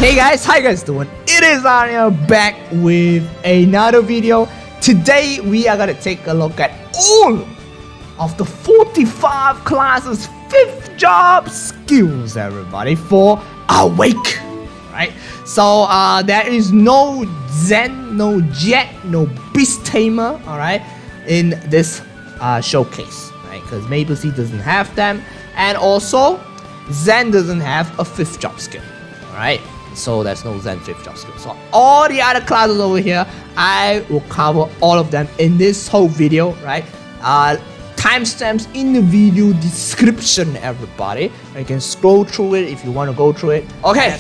Hey guys, how you guys doing? It is Arya back with another video. Today we are gonna take a look at all of the 45 classes 5th job skills, everybody, for Awake. Right? So there is no Zen, no Jet, no Beast Tamer, alright, in this showcase. Right? Because MapleStorySEA doesn't have them, and also Zen doesn't have a 5th job skill. Alright? So there's no Zen 5th job skill. So all the other classes over here, I will cover all of them in this whole video, right? Timestamps in the video description, everybody. You can scroll through it if you want to go through it. Okay,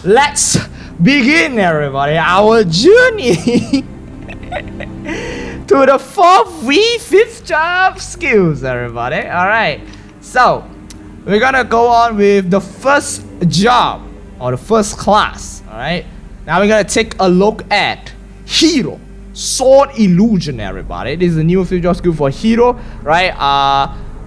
let's begin, everybody, our journey to the 5th job skills, everybody. Alright, so we're gonna go on with the first job, or the first class. Alright, now we're gonna take a look at Hero Sword Illusion, everybody. This is a new 5th job skill for Hero, right?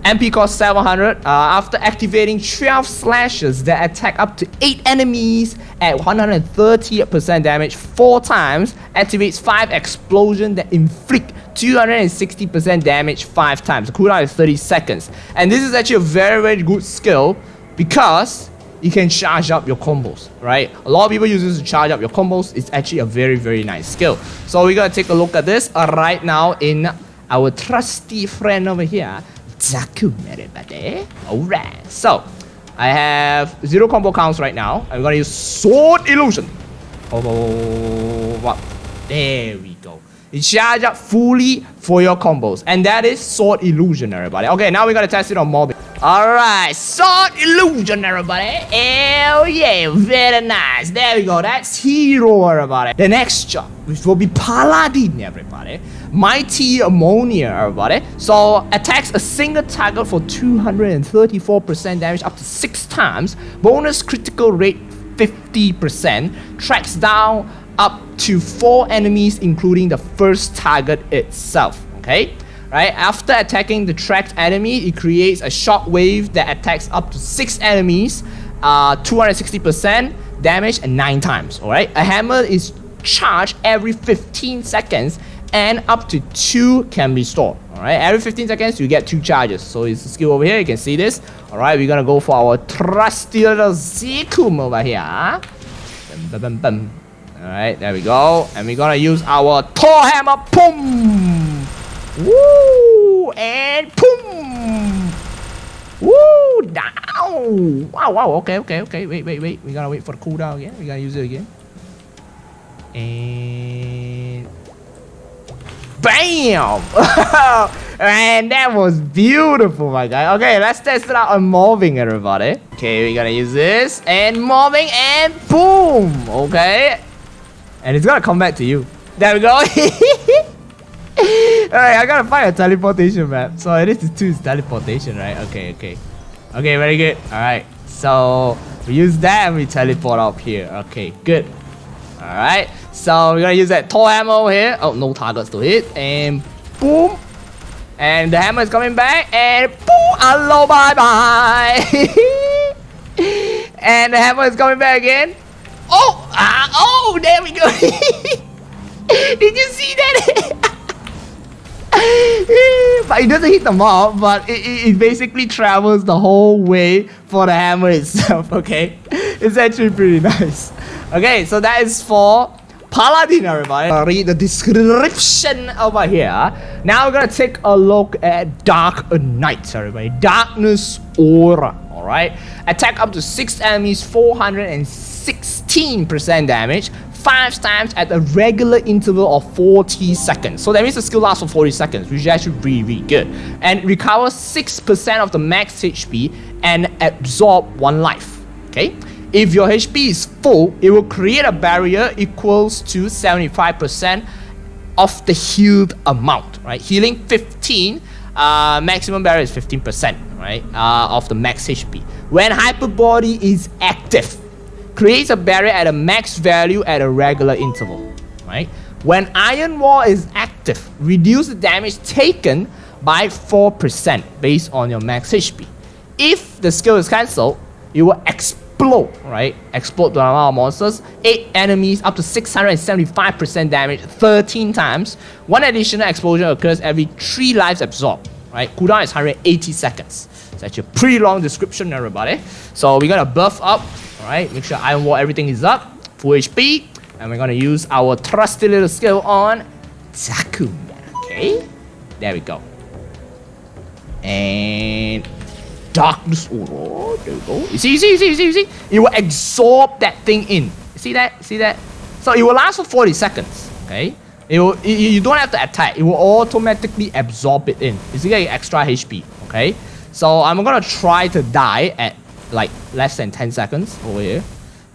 MP cost 700. After activating 12 slashes that attack up to 8 enemies at 130% damage 4 times, activates 5 explosions that inflict 260% damage 5 times. The cooldown is 30 seconds. And this is actually a very, very good skill because you can charge up your combos, right? A lot of people use this to charge up your combos. It's actually a very, very nice skill. So we're gonna take a look at this right now in our trusty friend over here, Zaku. Alright, so I have 0 combo counts right now. I'm gonna use Sword Illusion. There we go. You charge up fully for your combos, and that is Sword Illusion, everybody. Okay, now we're gonna test it on mobbing. Alright, Sword Illusion, everybody. Hell yeah, very nice. There we go, that's Hero, everybody. The next job, which will be Paladin, everybody. Mighty Ammonia, everybody. So, attacks a single target for 234% damage up to 6 times. Bonus critical rate 50%. Tracks down up to 4 enemies, including the first target itself. Okay? Right? After attacking the tracked enemy, it creates a shockwave that attacks up to 6 enemies, 260% damage and 9 times. Alright? A hammer is charged every 15 seconds and up to 2 can be stored. Alright? Every 15 seconds you get 2 charges. So it's a skill over here, you can see this. Alright, we're gonna go for our trusty little Zekum over here. Alright, there we go. And we're gonna use our Thor hammer. Boom! Woo! And boom! Woo! Down! Wow, okay. Wait. We gotta wait for the cooldown again. We gotta use it again. And bam! And that was beautiful, my guy. Okay, let's test it out on mobbing, everybody. Okay, we're gonna use this. And mobbing and boom! Okay. And it's gonna come back to you. There we go. Alright, I gotta find a teleportation map. So this is 2 is teleportation, right? Okay, very good. Alright, so we use that and we teleport up here. Okay, good. Alright, so we're gonna use that Thor hammer over here. Oh, no targets to hit. And boom. And the hammer is coming back. And boom. Hello, bye. And the hammer is coming back again. Oh, there we go. Did you see that? But it doesn't hit the mob, but it basically travels the whole way for the hammer itself, okay? It's actually pretty nice. Okay, so that is for Paladin, everybody. I'll read the description over here. Now we're gonna take a look at Dark Knight, everybody. Darkness Aura, alright? Attack up to 6 enemies, 416% damage. 5 times at a regular interval of 40 seconds. So that means the skill lasts for 40 seconds, which is actually really good. And recovers 6% of the max HP and absorb 1 life. Okay? If your HP is full, it will create a barrier equals to 75% of the healed amount. Right? Healing 15, maximum barrier is 15%, right? Of the max HP. When Hyperbody is active, creates a barrier at a max value at a regular interval, right? When Iron Wall is active, reduce the damage taken by 4% based on your max HP. If the skill is cancelled, it will explode, right? Explode to our monsters. 8 enemies up to 675% damage 13 times. 1 additional explosion occurs every 3 lives absorbed, right? Cooldown is 180 seconds. It's actually a pretty long description, everybody. So we're gonna buff up, alright? Make sure Iron Wall, everything is up. Full HP. And we're gonna use our trusty little skill on Taku. Okay? There we go. And Darkness Aura. There we go. You see? It will absorb that thing in. You see that? So it will last for 40 seconds. Okay? You don't have to attack. It will automatically absorb it in. You see that extra HP. Okay? So I'm gonna try to die at like less than 10 seconds over here.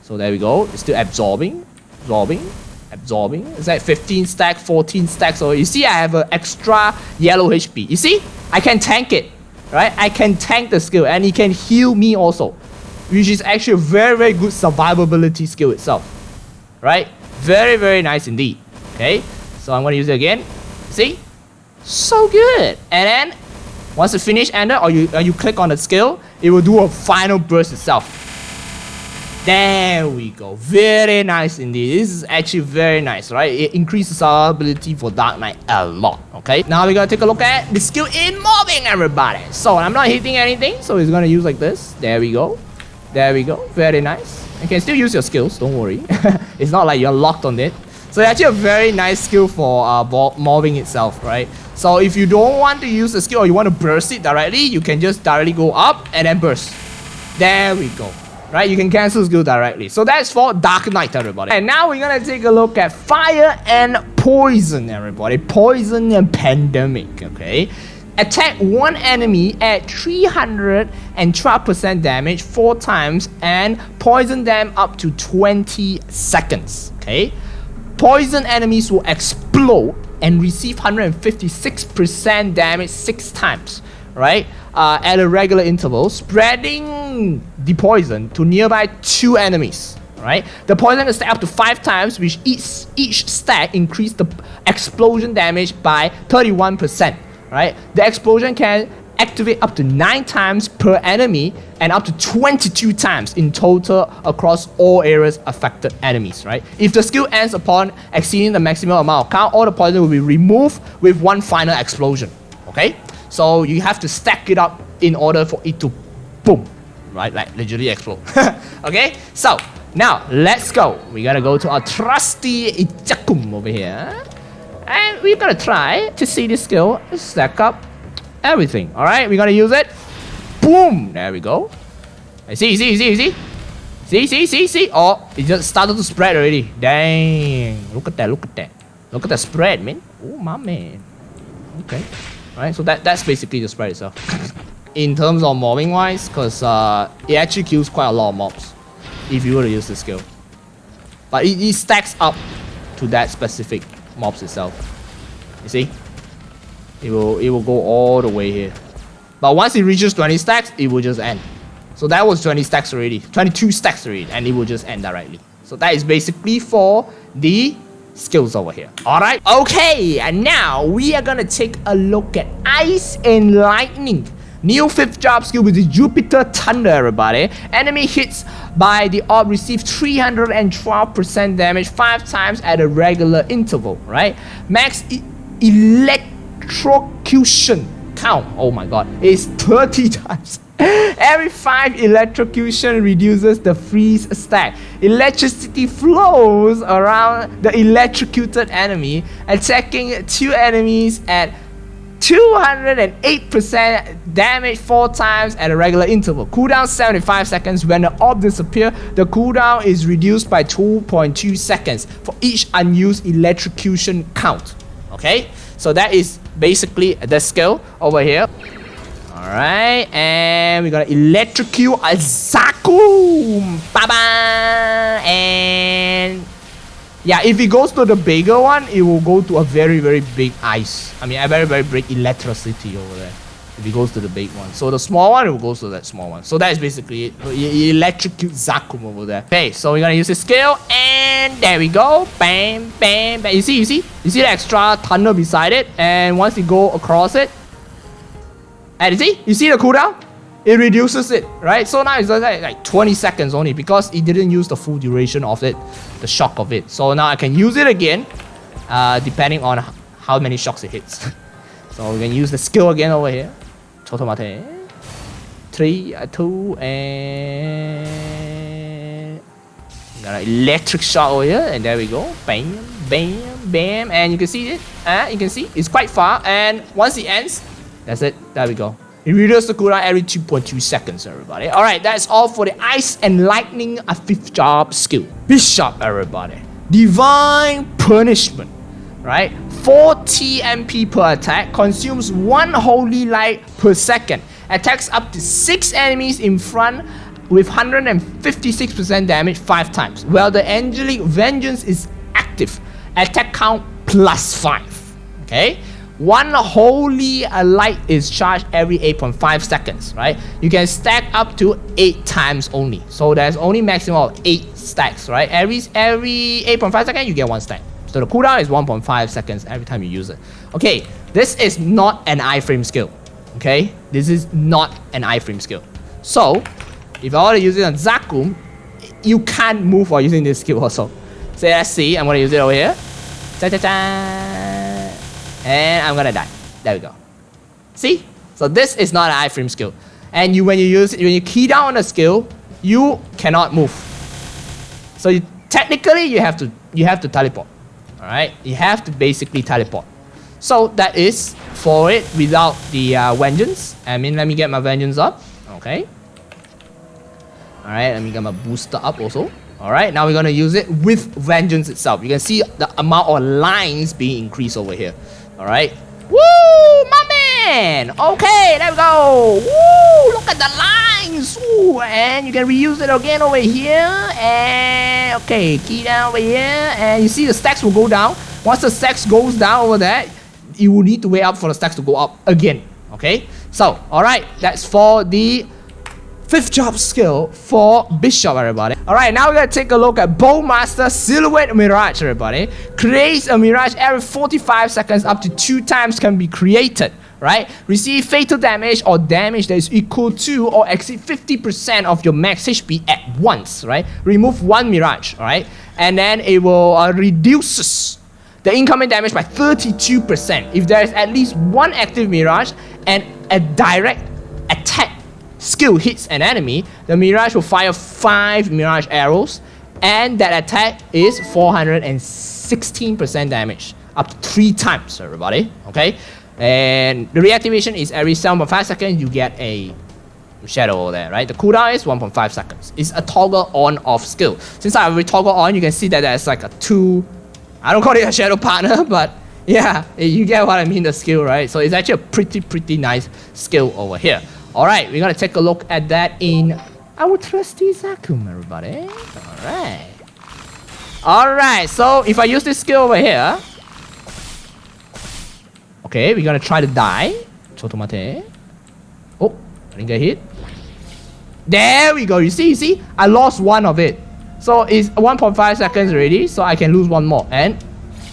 So there we go. It's still absorbing. It's like 15 stack, 14 stacks. So you see I have an extra yellow HP. You see? I can tank it. Right? I can tank the skill and it can heal me also. Which is actually a very, very good survivability skill itself. Right? Very, very nice indeed. Okay? So I'm going to use it again. See? So good. And then once it finish ender or you click on the skill, it will do a final burst itself. There we go. Very nice indeed. This is actually very nice, right? It increases our ability for Dark Knight a lot, okay? Now we're gonna take a look at the skill in mobbing, everybody. So I'm not hitting anything, so it's gonna use like this. There we go. Very nice. You can still use your skills, don't worry. It's not like you're locked on it. So it's actually a very nice skill for mobbing itself, right? So if you don't want to use the skill or you want to burst it directly, you can just directly go up and then burst. There we go. Right, you can cancel skill directly. So that's for Dark Knight, everybody. And now we're gonna take a look at Fire and Poison, everybody. Poison and Pandemic, okay? Attack 1 enemy at 312% damage 4 times and poison them up to 20 seconds, okay? Poison enemies will explode and receive 156% damage 6 times, right? At a regular interval, spreading the poison to nearby 2 enemies. Right? The poison is stacked up to 5 times, which each stack increase the explosion damage by 31%. Right? The explosion can activate up to 9 times per enemy and up to 22 times in total across all areas affected enemies. Right? If the skill ends upon exceeding the maximum amount of count, all the poison will be removed with one final explosion. Okay? So you have to stack it up in order for it to boom, right? Like literally explode. Okay, so now let's go. We gotta go to our trusty Ichakum over here, and we're gonna try to see this skill stack up everything. All right, we're gonna use it. Boom! There we go. See. Oh, it just started to spread already. Dang! Look at that. Look at that spread, man. Oh my man. Okay. Right, so that's basically the spread itself. In terms of mobbing wise, because it actually kills quite a lot of mobs if you were to use the skill. But it stacks up to that specific mobs itself. You see? It will go all the way here. But once it reaches 20 stacks, it will just end. So that was 20 stacks already. 22 stacks already, and it will just end directly. So that is basically for the skills over here. Alright, okay, and now we are gonna take a look at Ice and Lightning. New 5th job skill with the Jupiter Thunder, everybody. Enemy hits by the orb receive 312% damage 5 times at a regular interval, right? Max electrocution count, oh my god, is 30 times. Every 5 electrocution reduces the freeze stack. Electricity flows around the electrocuted enemy, attacking 2 enemies at 208% damage 4 times at a regular interval. Cooldown 75 seconds. When the orb disappears, the cooldown is reduced by 2.2 seconds for each unused electrocution count. Okay, so that is basically the skill over here. Alright, and we're gonna electrocute a Zaku! Baba! And yeah, if it goes to the bigger one, it will go to a very, very big ice. I mean, a very, very big electricity over there. If it goes to the big one. So the small one, it will go to that small one. So that is basically it. You electrocute Zakum over there. Okay, so we're gonna use the skill, and there we go. Bam, bam, bam. You see the extra thunder beside it, and once you go across it, and you see the cooldown? it reduces it, right? So now it's like 20 seconds only because it didn't use the full duration of it, the shock of it. So now I can use it again, depending on how many shocks it hits. So we can use the skill again over here. 3, 2, and got an electric shot over here, and there we go. Bam, bam, bam, and you can see it. You can see it's quite far, and once it ends, that's it. There we go. It reduces the cooldown every 2.2 seconds, everybody. Alright, that's all for the Ice and Lightning 5th job skill. Bishop, everybody. Divine Punishment. Right? 40 MP per attack. Consumes 1 holy light per second. Attacks up to 6 enemies in front with 156% damage 5 times. While the Angelic Vengeance is active. Attack count +5. Okay? 1 holy light is charged every 8.5 seconds, right? You can stack up to 8 times only. So there's only maximum of 8 stacks, right? Every 8.5 seconds, you get 1 stack. So the cooldown is 1.5 seconds every time you use it. Okay, this is not an iframe skill. Okay, this is not an iframe skill. So, if I want to use it on Zakum, you can't move while using this skill also. So let's see, I'm going to use it over here. Ta-ta-ta. And I'm gonna die. There we go. See? So this is not an iframe skill. And when you use it, when you key down on a skill, you cannot move. So technically you have to teleport. Alright? You have to basically teleport. So that is for it without the vengeance. I mean, let me get my vengeance up. Okay. Alright, let me get my booster up also. Alright, now we're gonna use it with vengeance itself. You can see the amount of lines being increased over here. Alright. Woo! My man! Okay, there we go! Woo! Look at the lines! Woo! And you can reuse it again over here. And okay, key down over here. And you see the stacks will go down. Once the stacks goes down over there, you will need to wait up for the stacks to go up again. Okay? So, alright, that's for the 5th job skill for Bishop, everybody. Alright, now we're gonna take a look at Bowmaster Silhouette Mirage, everybody. Creates a mirage every 45 seconds, up to 2 times can be created, right? Receive fatal damage or damage that is equal to or exceed 50% of your max HP at once, right? Remove 1 mirage, alright? And then it will reduces the incoming damage by 32% if there is at least 1 active mirage and a direct attack skill hits an enemy. The mirage will fire 5 mirage arrows, and that attack is 416% damage, up to 3 times, everybody. Okay, and the reactivation is every 7.5 seconds. You get a shadow over there, right? The cooldown is 1.5 seconds. It's a toggle on off skill. Since I already toggle on, you can see that there's like a 2. I don't call it a shadow partner, but yeah, you get what I mean. The skill, right? So it's actually a pretty nice skill over here. Alright, we're gonna take a look at that in our trusty Zakum, everybody. Alright, so if I use this skill over here, okay, we're gonna try to die. Chotomate. Oh, I didn't get hit. There we go. You see? I lost 1 of it. So it's 1.5 seconds already, so I can lose 1 more. And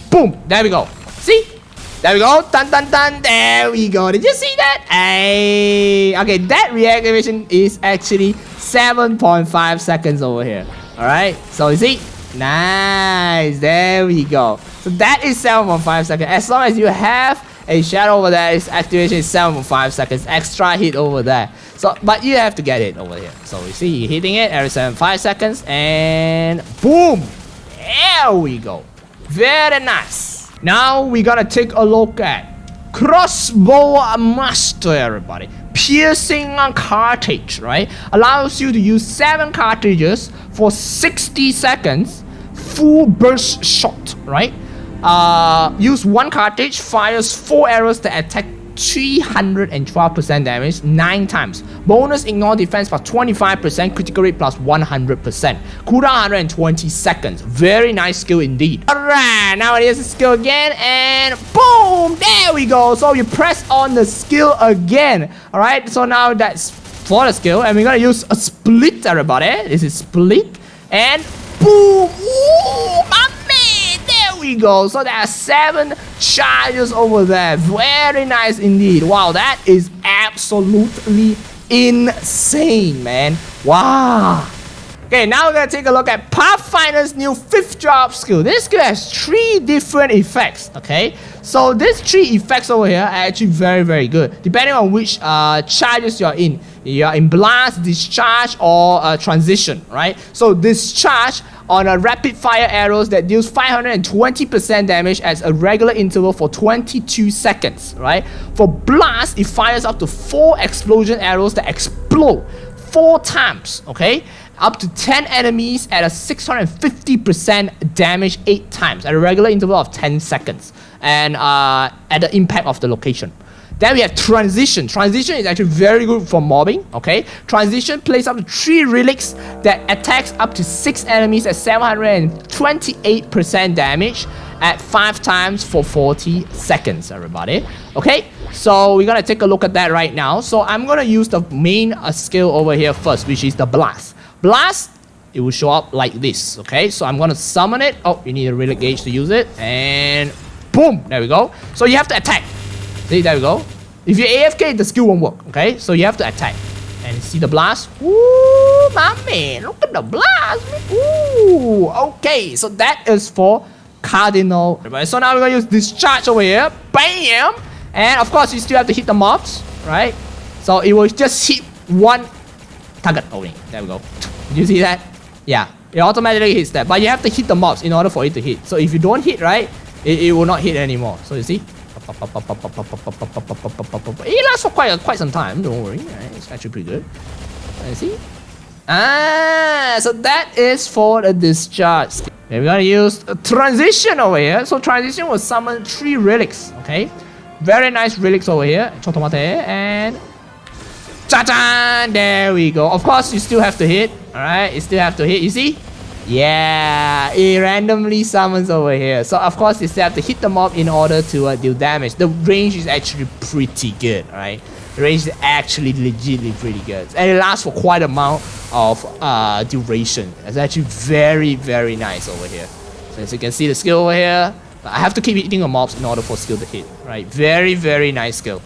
boom, there we go. See? There we go. Dun dun dun. There we go. Did you see that? Hey. Okay, that reactivation is actually 7.5 seconds over here. Alright. So you see? Nice. There we go. So that is 7.5 seconds. As long as you have a shadow over there, its activation is 7.5 seconds. Extra hit over there. So, but you have to get it over here. So you see, you're hitting it every 7.5 seconds. And boom. There we go. Very nice. Now we're gonna take a look at Crossbow Master, everybody. Piercing cartridge, right? Allows you to use 7 cartridges for 60 seconds. Full burst shot, right? Use 1 cartridge, fires 4 arrows that attack 312% damage 9 times. Bonus ignore defense plus 25%, critical rate plus 100%. Cooldown 120 seconds. Very nice skill indeed. Alright, now it is a skill again, and boom! There we go. So you press on the skill again. Alright, so now that's for the skill, and we're gonna use a split, everybody. This is split, and boom! Ooh, my man! There we go. So there are 7 charges over there. Very nice indeed. Wow, that is absolutely insane, man. Wow. Okay, now we're gonna take a look at Pathfinder's new 5th drop skill. This skill has 3 different effects, okay? So these 3 effects over here are actually very, very good, depending on which charges you're in. You're in blast, discharge, or transition, right? So discharge on a rapid fire arrows that deals 520% damage at a regular interval for 22 seconds, right? For blast, it fires up to 4 explosion arrows that explode 4 times, okay? Up to 10 enemies at a 650% damage 8 times at a regular interval of 10 seconds and at the impact of the location. Then we have transition. Transition is actually very good for mobbing, okay? Transition plays up to 3 relics that attacks up to 6 enemies at 728% damage at 5 times for 40 seconds, everybody. Okay, so we're gonna take a look at that right now. So I'm gonna use the main skill over here first, which is the blast. Blast, it will show up like this, okay? So I'm gonna summon it. Oh, you need a relic gauge to use it. And boom, there we go. So you have to attack. See, there we go. If you're AFK, the skill won't work, okay? So you have to attack. And see the blast? Ooh, my man, look at the blast. Ooh, okay. So that is for Cardinal. So now we're gonna use discharge over here. Bam! And of course, you still have to hit the mobs, right? So it will just hit 1 target only. There we go. Did you see that? Yeah, it automatically hits that. But you have to hit the mobs in order for it to hit. So if you don't hit, right, it will not hit anymore. So you see? It lasts for quite some time. Don't worry. Right? It's actually pretty good. You see? So that is for the discharge. Okay, we're gonna use a transition over here. So transition will summon 3 relics. Okay, very nice relics over here. And cha-chan! There we go. Of course, you still have to hit. Alright, you still have to hit. You see? Yeah, it randomly summons over here. So of course, you still have to hit the mob in order to deal damage. The range is actually pretty good. Alright, the range is actually legitimately pretty good, and it lasts for quite a amount of duration. It's actually very, very nice over here. So as you can see, the skill over here, I have to keep hitting the mobs in order for skill to hit. Right, very, very nice skill.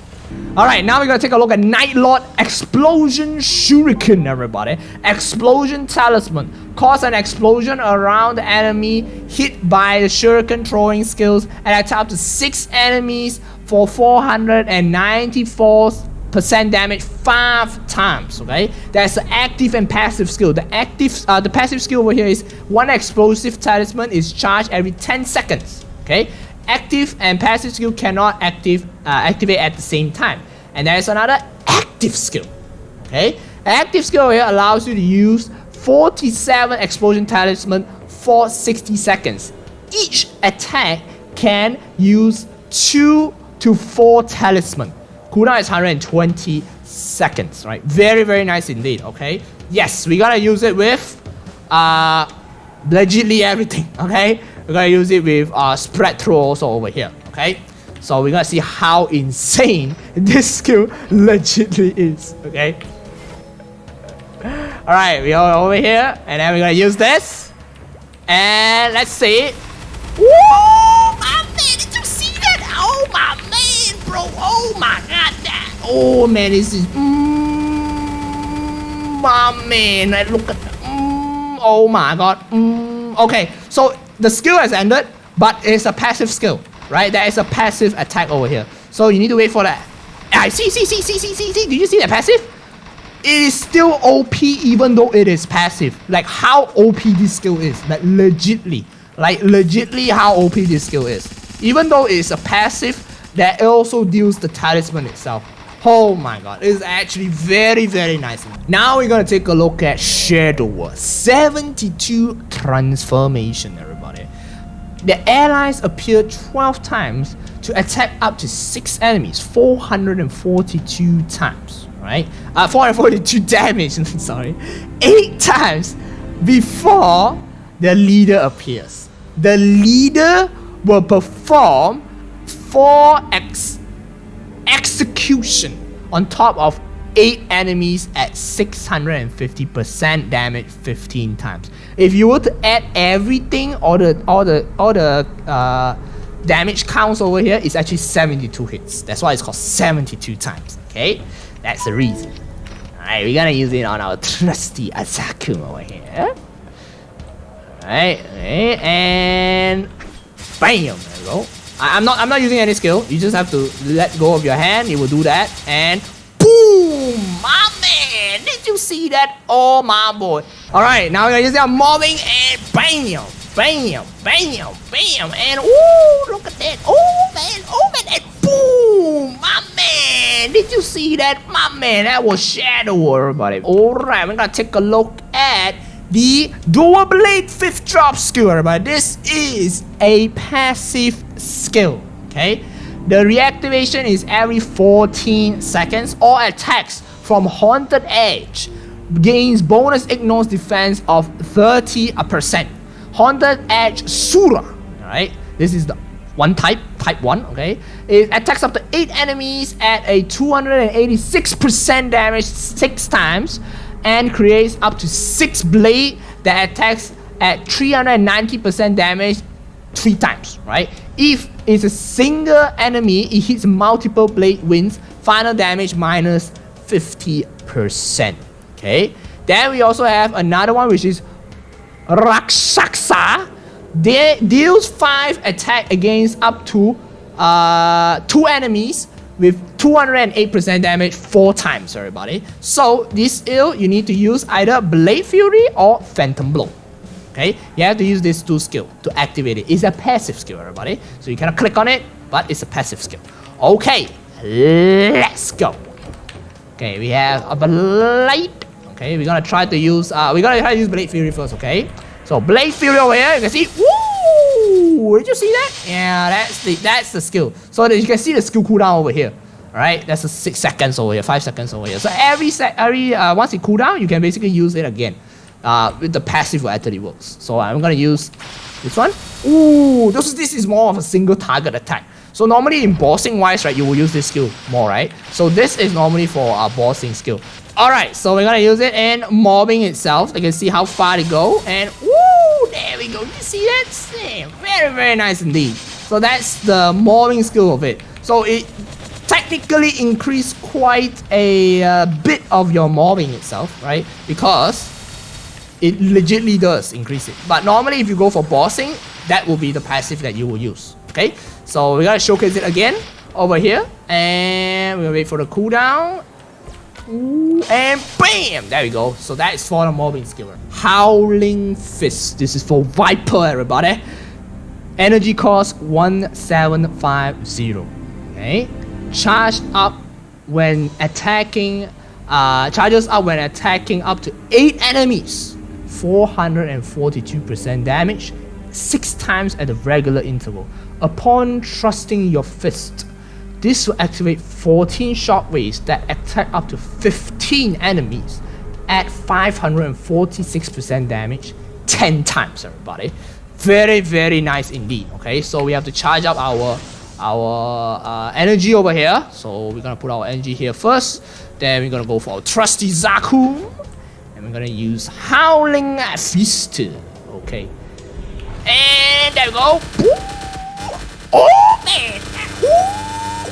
Alright, now we're gonna take a look at Nightlord Explosion Shuriken, everybody. Explosion Talisman. Cause an explosion around the enemy hit by the shuriken throwing skills and attack up to 6 enemies for 494% damage 5 times, okay? That's the active and passive skill. The passive skill over here is 1 explosive talisman is charged every 10 seconds, okay? Active and passive skill cannot activate at the same time. And there is another active skill, okay? Active skill here allows you to use 47 explosion talisman for 60 seconds. Each attack can use 2 to 4 talisman. Cooldown is 120 seconds, right? Very, very nice indeed, okay? Yes, we gotta use it with legitly everything, okay? We're gonna use it with spread throw also over here, okay? So we're gonna see how insane this skill legitly is, okay? Alright, we are over here, and then we're gonna use this. And let's see. Whoa, my man, did you see that? Oh my man, bro. Oh my god, that. Oh man, this is my man. Look at that. Oh my god. Okay, so the skill has ended, but it's a passive skill, right? There is a passive attack over here. So you need to wait for that. See. Did you see that passive? It is still OP even though it is passive. Like how OP this skill is. Like legitly how OP this skill is. Even though it's a passive, that also deals the talisman itself. Oh my god, it's actually very, very nice. Now we're gonna take a look at Shadow 72 transformation, everybody. The allies appear 12 times to attack up to 6 enemies, 442 times. Right? 442 damage, sorry. 8 times before the leader appears. The leader will perform 4x execution on top of 8 enemies at 650% damage 15 times. If you were to add everything, all the damage counts over here, it's actually 72 hits. That's why it's called 72 times. Okay? That's the reason. Alright, we're gonna use it on our trusty Azakum over here. Alright, okay, and bam, there we go. I'm not using any skill. You just have to let go of your hand. It will do that, and boom, my man. Did you see that? Oh my boy. Alright, now we're gonna use that mobbing and bam, bam, bam, bam, and ooh, look at that. Oh man, and boom, my man. Did you see that? My man, that was shadow, everybody. Alright, we're gonna take a look at the Dual Blade 5th drop skill, everybody. This is a passive skill, okay? The reactivation is every 14 seconds. All attacks from Haunted Edge gains bonus ignores defense of 30%. Haunted Edge Sura, alright? This is the one type 1, okay? It attacks up to 8 enemies at a 286% damage 6 times and creates up to 6 blade that attacks at 390% damage 3 times, right? If it's a single enemy, it hits multiple blade wins, final damage minus 50%, okay? Then we also have another one which is Rakshasa. They deals 5 attack against up to 2 enemies with 208% damage 4 times, everybody. So this skill, you need to use either Blade Fury or Phantom Blow. Okay, you have to use these 2 skills to activate it. It's a passive skill, everybody. So you cannot click on it, but it's a passive skill. Okay, let's go. Okay, we have a Blade. Okay, we're gonna try to use Blade Fury first. Okay, so Blade Fury over here. You can see. Woo! Did you see that? Yeah, that's the skill. So that you can see the skill cooldown over here. Alright, that's a 6 seconds over here, 5 seconds over here. So once it cooldown, you can basically use it again. With the passive will actually works. So I'm gonna use this one. Ooh, this is more of a single target attack. So normally in bossing wise, right, you will use this skill more, right? So this is normally for our bossing skill. Alright, so we're gonna use it in mobbing itself. You can see how far it go, and ooh, there we go. You see that? Very, very nice indeed. So that's the mobbing skill of it. So it technically increased quite a bit of your mobbing itself, right? Because it legitly does increase it. But normally if you go for bossing, that will be the passive that you will use. Okay, so we're gonna showcase it again over here, and we're gonna wait for the cooldown. Ooh, and bam! There we go. So that is for the mobbing skill. Howling Fist. This is for Viper, everybody. Energy cost 1750. Okay, charged up when attacking. Charges up when attacking up to 8 enemies. 442% damage, 6 times at the regular interval. Upon thrusting your fist, this will activate 14 shockwaves that attack up to 15 enemies at 546% damage 10 times, everybody. Very, very nice indeed. Okay, so we have to charge up our energy over here. So we're gonna put our energy here first. Then we're gonna go for our trusty Zaku. And we're gonna use Howling Fist. Okay. And there we go. Oh man!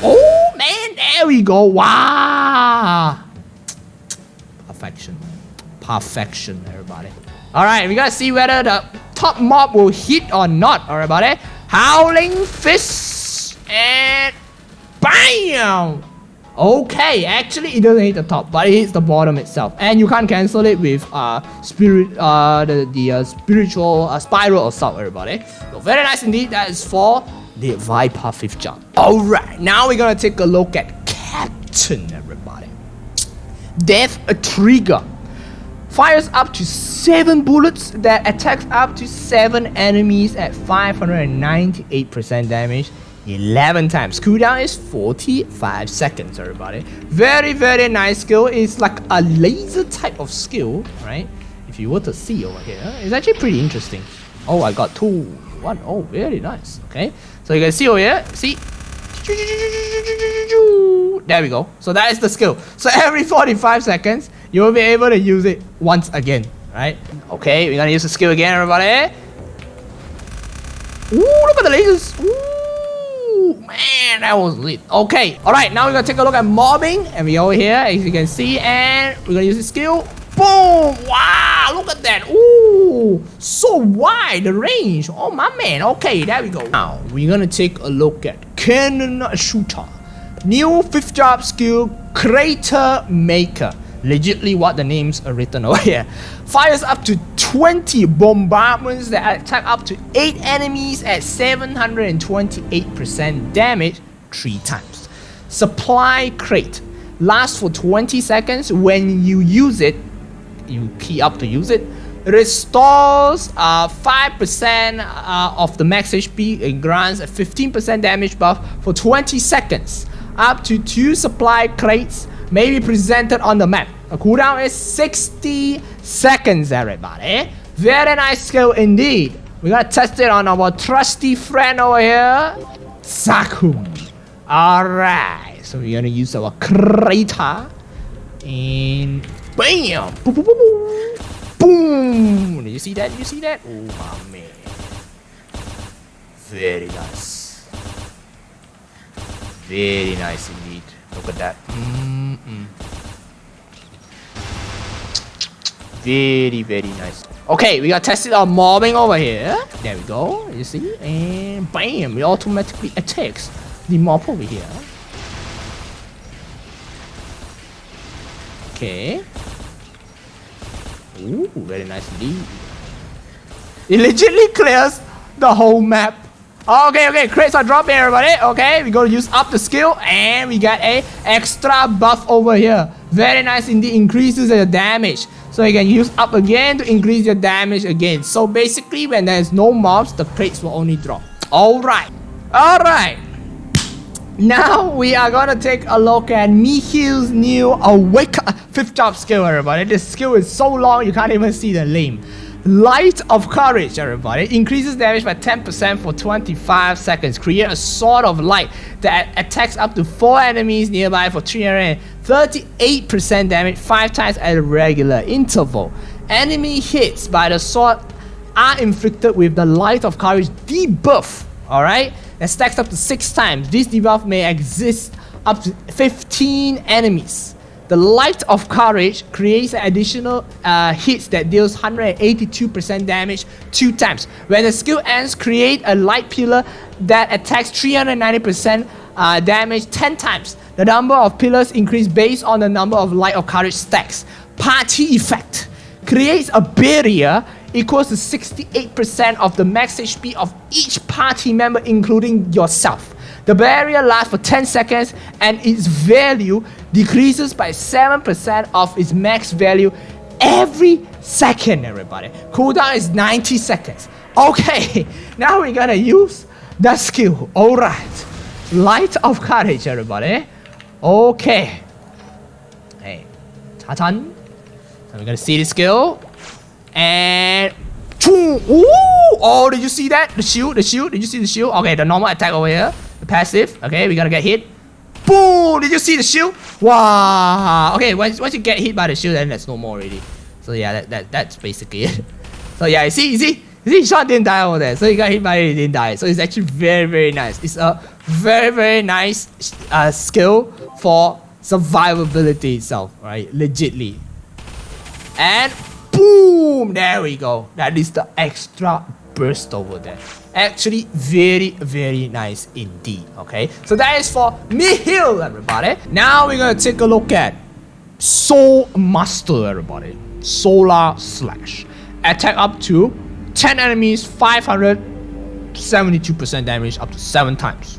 Oh man! There we go! Wow! Perfection. Perfection, everybody. Alright, we gotta see whether the top mob will hit or not, everybody. Howling Fist! And BAM! Okay, actually it doesn't hit the top, but it hits the bottom itself, and you can't cancel it with spiritual spiral assault, everybody. So very nice indeed. That is for the Viper 5th jump. All right, now we're gonna take a look at Captain, everybody. Death Trigger fires up to 7 bullets that attacks up to 7 enemies at 598% damage. 11 times. Cooldown is 45 seconds, everybody. Very, very nice skill. It's like a laser type of skill, right? If you were to see over here, it's actually pretty interesting. Oh, I got 2, 1. Oh, very nice. Okay, so you can see over here. See? There we go. So that is the skill. So every 45 seconds, you will be able to use it once again, right? Okay, we're gonna use the skill again, everybody. Ooh, look at the lasers. Ooh. Ooh, man, that was lit. Okay, alright, now we're gonna take a look at mobbing. And we over here, as you can see, and we're gonna use the skill. Boom! Wow, look at that. Ooh, so wide the range. Oh, my man. Okay, there we go. Now, we're gonna take a look at Cannoneer shooter. New 5th job skill, Crater Maker. Legitly what the names are written over here. Fires up to 20 bombardments that attack up to 8 enemies at 728% damage 3 times. Supply crate. Lasts for 20 seconds. When you use it, you key up to use it. Restores 5% of the max HP and grants a 15% damage buff for 20 seconds. Up to 2 supply crates may be presented on the map. The cooldown is 60 seconds, everybody. Very nice skill indeed. We're gonna test it on our trusty friend over here, Sakum. Alright, so we're gonna use our crater. And bam! Boom, boom, boom, boom. Boom! Did you see that? Did you see that? Oh, my man. Very nice. Very nice indeed. Look at that. Very, very nice. Okay, we got tested our mobbing over here. There we go. You see? And bam! It automatically attacks the mob over here. Okay. Ooh, very nice indeed. It legitimately clears the whole map. Okay, crates are dropping, everybody. Okay, we gotta use up the skill, and we got a extra buff over here. Very nice indeed, increases the damage. So you can use up again to increase your damage again. So basically, when there's no mobs, the crates will only drop. Alright. Now we are gonna take a look at Mikhail's new Awake 5th job skill, everybody. This skill is so long you can't even see the name. Light of Courage, everybody. Increases damage by 10% for 25 seconds. Create a sword of light that attacks up to 4 enemies nearby for 338% damage 5 times at a regular interval. Enemy hits by the sword are inflicted with the Light of Courage debuff. Alright? That stacks up to 6 times. This debuff may exist up to 15 enemies. The Light of Courage creates additional hits that deals 182% damage 2 times. When the skill ends, create a light pillar that attacks 390% damage 10 times. The number of pillars increase based on the number of Light of Courage stacks. Party effect. Creates a barrier equals to 68% of the max HP of each party member, including yourself. The barrier lasts for 10 seconds and its value decreases by 7% of its max value every second, everybody. Cooldown is 90 seconds. Okay, now we're gonna use the skill. Alright. Light of Courage, everybody. Okay. Hey. Ta-tan. So we're gonna see the skill. And ooh! Oh, did you see that? The shield. Did you see the shield? Okay, the normal attack over here. The passive. Okay, we gotta get hit. Boom! Did you see the shield? Wow! Okay, once you get hit by the shield, then there's no more already. So yeah, that's basically it. So yeah, you see, Sean didn't die over there. So he got hit by it, he didn't die. So it's actually very, very nice. It's a very, very nice skill for survivability itself, right? Legitly. And boom! There we go. That is the extra burst over there. Actually, very, very nice indeed. Okay, so that is for Mikhail, everybody. Now we're gonna take a look at Soulmaster, everybody. Solar Slash. Attack up to 10 enemies, 572% damage up to 7 times.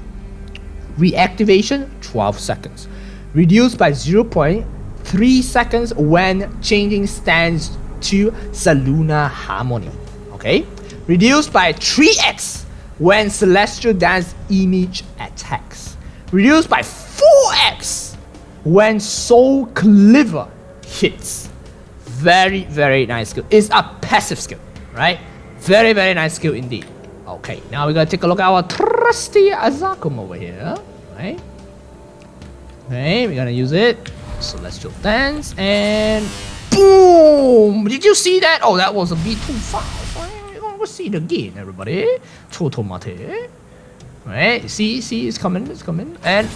Reactivation, 12 seconds. Reduced by 0.3 seconds when changing stance to Saluna Harmony. Okay? Reduced by 3x when Celestial Dance Image attacks. Reduced by 4x when Soul Cleaver hits. Very, very nice skill. It's a passive skill, right? Very, very nice skill indeed. Okay, now we're gonna take a look at our trusty Azakum over here, right? Okay, we're gonna use it. Celestial Dance and boom! Did you see that? Oh, that was a bit too fast. We're gonna see it again, everybody. Total mate. Alright, see, it's coming, and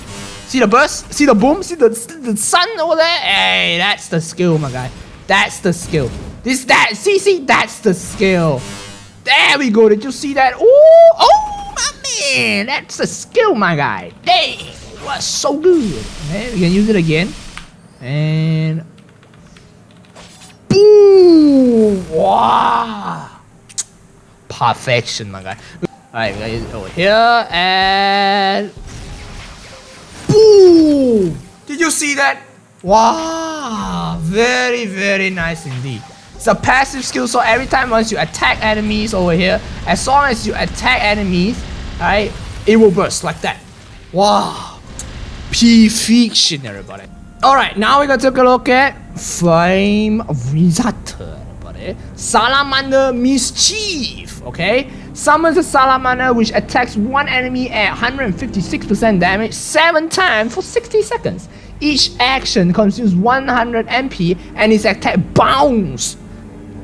see the burst, see the boom, see the sun over there. Hey, that's the skill, my guy. That's the skill. See, that's the skill. There we go. Did you see that? Oh, my man, that's the skill, my guy. Dang, it was so good. Okay, we can use it again, and boom! Wow, perfection, my guy. Alright, we gotta use it over here, and boom! Did you see that? Wow, very, very nice indeed. It's a passive skill, so every time once you attack enemies over here, as long as you attack enemies, alright, it will burst like that. Wow, perfection, everybody. Alright, now we're gonna take a look at Flame-Wizard, everybody. Salamander Mischief, okay? Summons a salamander which attacks one enemy at 156% damage 7 times for 60 seconds. Each action consumes 100 MP and its attack bounces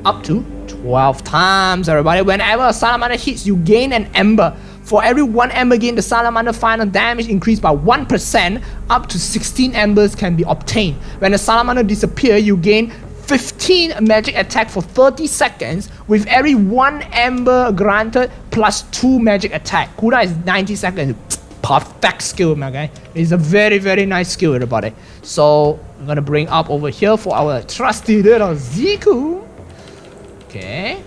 up to 12 times, everybody. Whenever a salamander hits, you gain an ember. For every 1 ember gained, the salamander final damage increased by 1%. Up to 16 embers can be obtained. When the salamander disappears, you gain 15 magic attack for 30 seconds with every 1 ember granted plus 2 magic attack. Cooldown is 90 seconds. Perfect skill, my guy. It's a very, very nice skill, everybody. So I'm gonna bring up over here for our trusty little Ziku. Okay.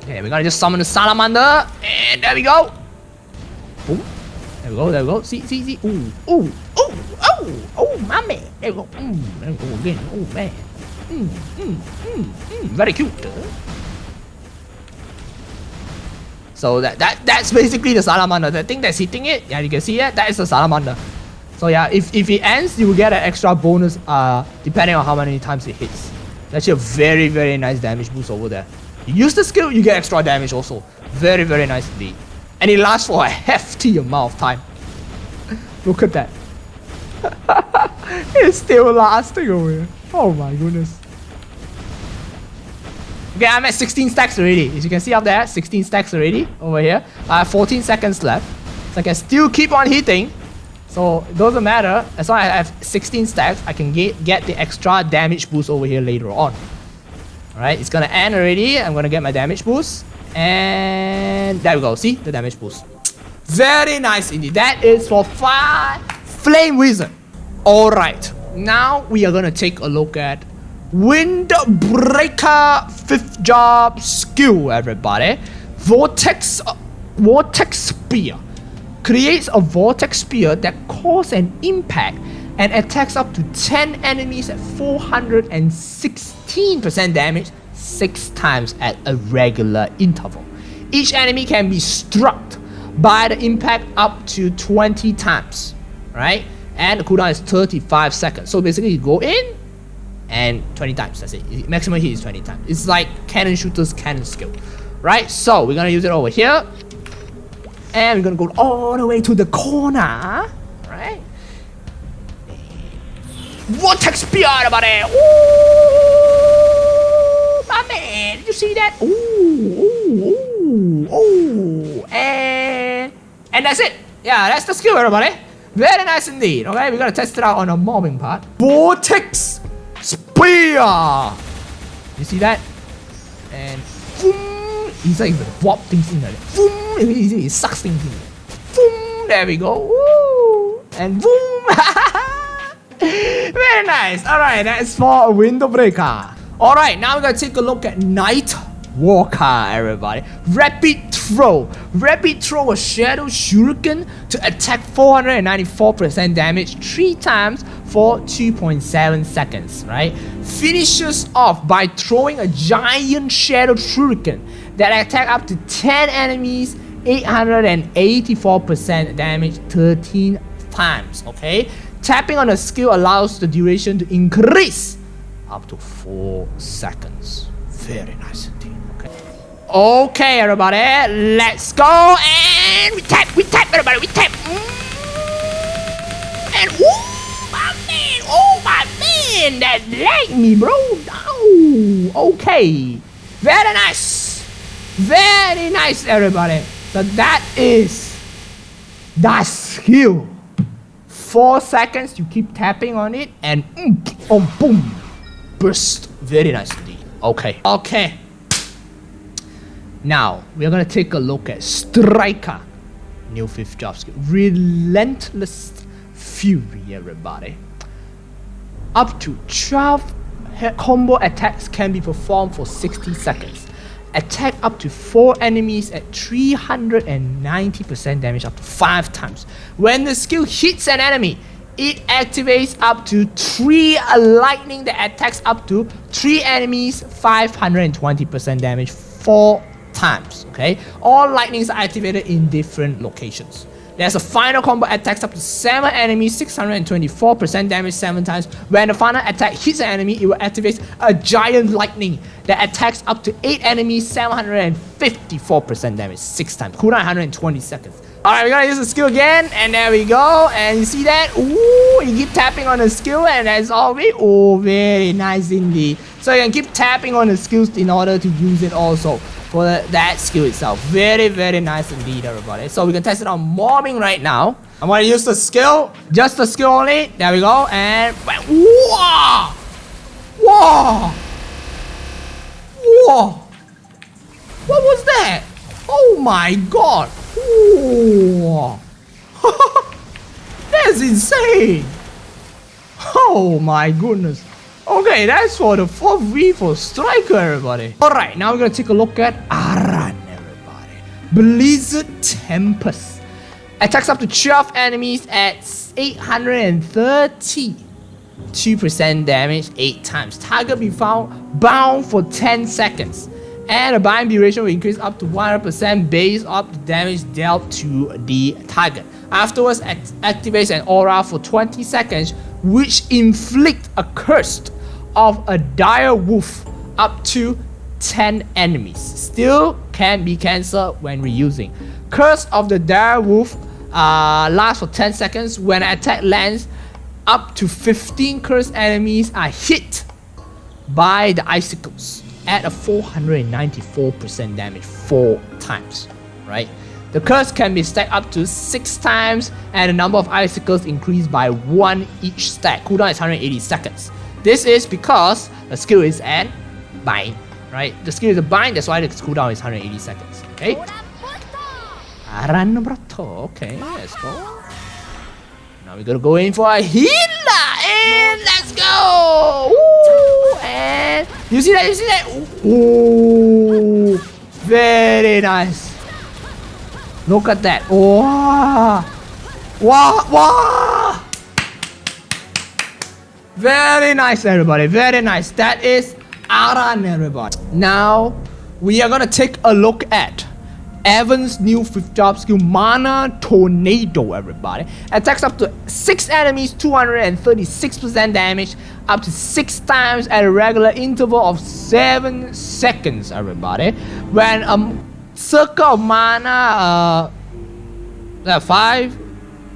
Okay, we're gonna just summon the salamander, and there we go. Ooh. There we go. See. Ooh, my man. There we go. There we go again. Oh man. Very cute. So that's basically the salamander. The thing that's hitting it, yeah, you can see it. That is the salamander. So yeah, if it ends, you will get an extra bonus depending on how many times it hits. That's a very, very nice damage boost over there. You use the skill, you get extra damage also. Very, very nice indeed. And it lasts for a hefty amount of time. Look at that. It's still lasting over here. Oh my goodness. Okay, I'm at 16 stacks already. As you can see up there, 16 stacks already over here. I have 14 seconds left. So I can still keep on hitting. So it doesn't matter. As long as I have 16 stacks, I can get the extra damage boost over here later on. Alright, it's gonna end already. I'm gonna get my damage boost. And there we go. See? The damage boost. Very nice indeed. That is for Flame Wizard. Alright. Now we are gonna take a look at Windbreaker 5th job skill, everybody. Vortex Spear. Creates a vortex spear that causes an impact and attacks up to 10 enemies at 416% damage 6 times at a regular interval. Each enemy can be struck by the impact up to 20 times, right? And the cooldown is 35 seconds. So basically you go in and 20 times, that's it. Maximum hit is 20 times. It's like cannon shooter's cannon skill, right? So we're gonna use it over here. And we're gonna go all the way to the corner, right? Vortex Spear, everybody! Ooh, my man! Did you see that? Ooh, and that's it. Yeah, that's the skill, everybody. Very nice indeed. Okay, we're gonna test it out on a mobbing part. Vortex Spear. You see that? And boom, he's like the warp things in there. Boom. He sucks things in. Boom! There we go. Woo! And boom! Very nice. Alright, that's for Windbreaker. Alright, now we're gonna take a look at Naitwoker, everybody. Rapid Throw. Rapid Throw a Shadow Shuriken to attack 494% damage 3 times for 2.7 seconds, right? Finishes off by throwing a giant Shadow Shuriken that attack up to 10 enemies 884% damage 13 times, okay? Tapping on a skill allows the duration to increase up to 4 seconds. Very nice indeed, okay? Okay, everybody, let's go, and we tap, everybody, we tap. And oh my man, that lagged me, bro. Oh, okay. Very nice, everybody. So that is That skill. 4 seconds, you keep tapping on it and boom, burst. Very nice indeed. Okay. Now, we're gonna take a look at Striker. New 5th job skill. Relentless Fury, everybody. Up to 12 combo attacks can be performed for 60 seconds. Attack up to 4 enemies at 390% damage up to 5 times. When the skill hits an enemy, it activates up to 3 lightning that attacks up to 3 enemies, 520% damage 4 times. Okay, all lightnings are activated in different locations. There's a final combo attacks up to 7 enemies, 624% damage 7 times. When the final attack hits an enemy, it will activate a giant lightning that attacks up to 8 enemies, 754% damage 6 times. Cooldown 120 seconds. Alright, we're gonna use the skill again, and there we go. And you see that? Ooh, you keep tapping on the skill, and that's all it. Oh, very nice indeed. So you can keep tapping on the skills in order to use it also for that skill itself. Very, very nice indeed, everybody. So we can test it on mobbing right now. I'm gonna use the skill, just the skill only. There we go, and whoa! Whoa! Whoa! What was that? Oh my god! Whoa! That's insane! Oh my goodness! Okay, that's for the 4v for Striker, everybody. Alright, now we're gonna take a look at Aran, everybody. Blizzard Tempest. Attacks up to 12 enemies at 832% damage 8 times. Target be found bound for 10 seconds. And the bind duration will increase up to 100% based off the damage dealt to the target. Afterwards, activates an aura for 20 seconds, which inflict a curse of a dire wolf up to 10 enemies. Still can be cancelled when reusing. Curse of the dire wolf lasts for 10 seconds. When an attack lands, up to 15 cursed enemies are hit by the icicles at a 494% damage 4 times, right? The curse can be stacked up to 6 times, and the number of icicles increased by 1 each stack. Cooldown is 180 seconds. This is because the skill is an bind, right? The skill is a bind, that's why the cooldown is 180 seconds. Okay. Okay, let's go. Now we're gonna go in for a healer, and let's go. Ooh, and you see that? You see that? Ooh, very nice. Look at that. Wow. Wow. Wow. Very nice, everybody. Very nice. That is Aran, everybody. Now, we are going to take a look at Evan's new 5th job skill, Mana Tornado, everybody. Attacks up to 6 enemies, 236% damage, up to 6 times at a regular interval of 7 seconds, everybody. When circle of mana 5,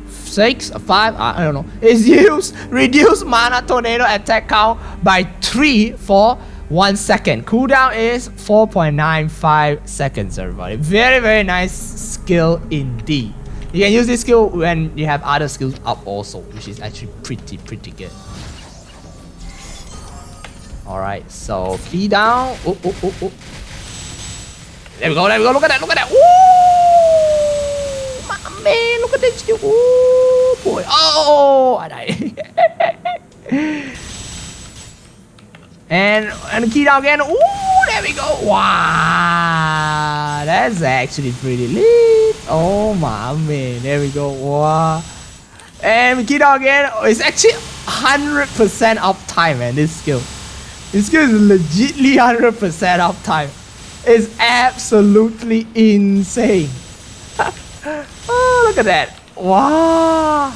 6, 5, I don't know, is used, reduce mana tornado attack count by 3 for 1 second. Cooldown is 4.95 seconds, everybody. Very, very nice skill indeed. You can use this skill when you have other skills up also, which is actually pretty good. Alright, so key down. Oh. There we go, look at that. Ooh, my man, look at that skill. Ooh, boy. Oh, I died. and key down again. Ooh, there we go. Wow, that's actually pretty lit. Oh, my man, there we go. Wow. And key down again. It's actually 100% uptime, man, this skill. This skill is legitly 100% uptime. It's absolutely insane. Oh, look at that. Wow.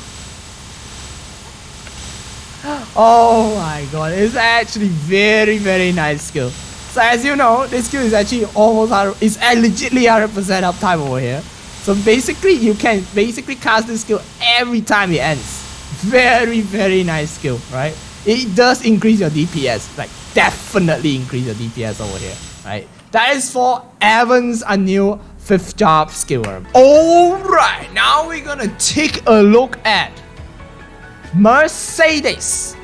Oh my god. It's actually very nice skill. So as you know, this skill is actually almost it's legitly 100% uptime over here. So basically, you can cast this skill every time it ends. Very nice skill, right? It does increase your DPS. Like, definitely increase your DPS over here, right? That is for Evan's new 5th job skill. Alright, now we're gonna take a look at Mercedes.